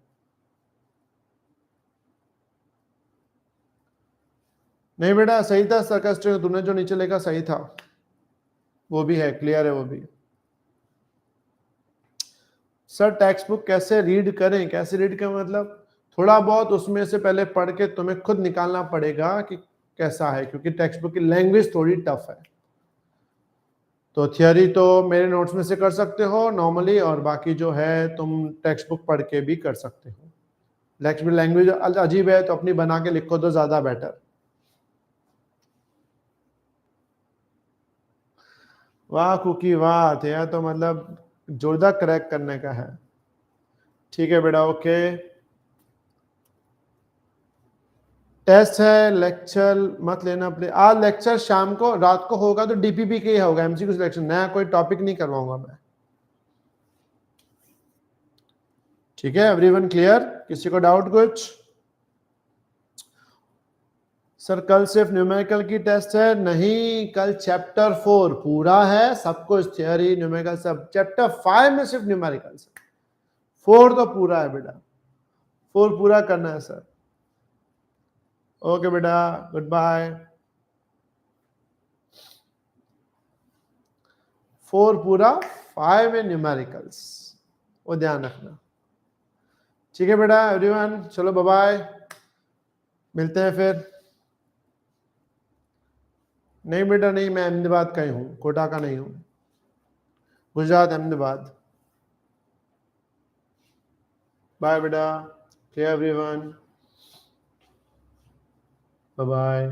नहीं बेटा सही था, सर्कस्टिक तूने जो नीचे लिखा सही था, वो भी है, क्लियर है वो भी। सर टेक्स्ट बुक कैसे रीड करें, कैसे रीड करें मतलब थोड़ा बहुत उसमें से पहले पढ़ के तुम्हें खुद निकालना पड़ेगा कि कैसा है, क्योंकि टेक्स्ट बुक की लैंग्वेज थोड़ी टफ है। तो थियोरी तो मेरे नोट्स में से कर सकते हो नॉर्मली, और बाकी जो है तुम टेक्स्ट बुक पढ़ के भी कर सकते हो। लैंग्वेज अजीब है तो अपनी बना के लिखो तो ज्यादा बेटर। वाह कुकी वाह, तो यह तो मतलब जोरदार क्रैक करने का है। ठीक है बेटा, ओके। टेस्ट है, लेक्चर मत लेना प्लीज। आज लेक्चर शाम को रात को होगा तो डीपीपी के ही होगा, एमसीक्यू सिलेक्शन, नया कोई टॉपिक नहीं करवाऊंगा मैं। ठीक है, एवरीवन क्लियर? किसी को डाउट कुछ? सर कल सिर्फ न्यूमेरिकल की टेस्ट है? नहीं, कल चैप्टर 4 पूरा है, सब कुछ थियरी न्यूमेरिकल सब। चैप्टर 5 में सिर्फ न्यूमेरिकल है, 4 तो पूरा है बेटा, 4 पूरा करना है सर। ओके बेटा, गुड बाय। 4 पूरा, 5 में न्यूमेरिकल्स, वो ध्यान रखना। ठीक है बेटा एवरीवन, चलो बाय बाय, मिलते हैं फिर। नहीं बेटा नहीं, मैं अहमदाबाद का ही हूँ, कोटा का नहीं हूँ, गुजरात अहमदाबाद। बाय बेटा, क्लियर एवरीवन, बाय बाय।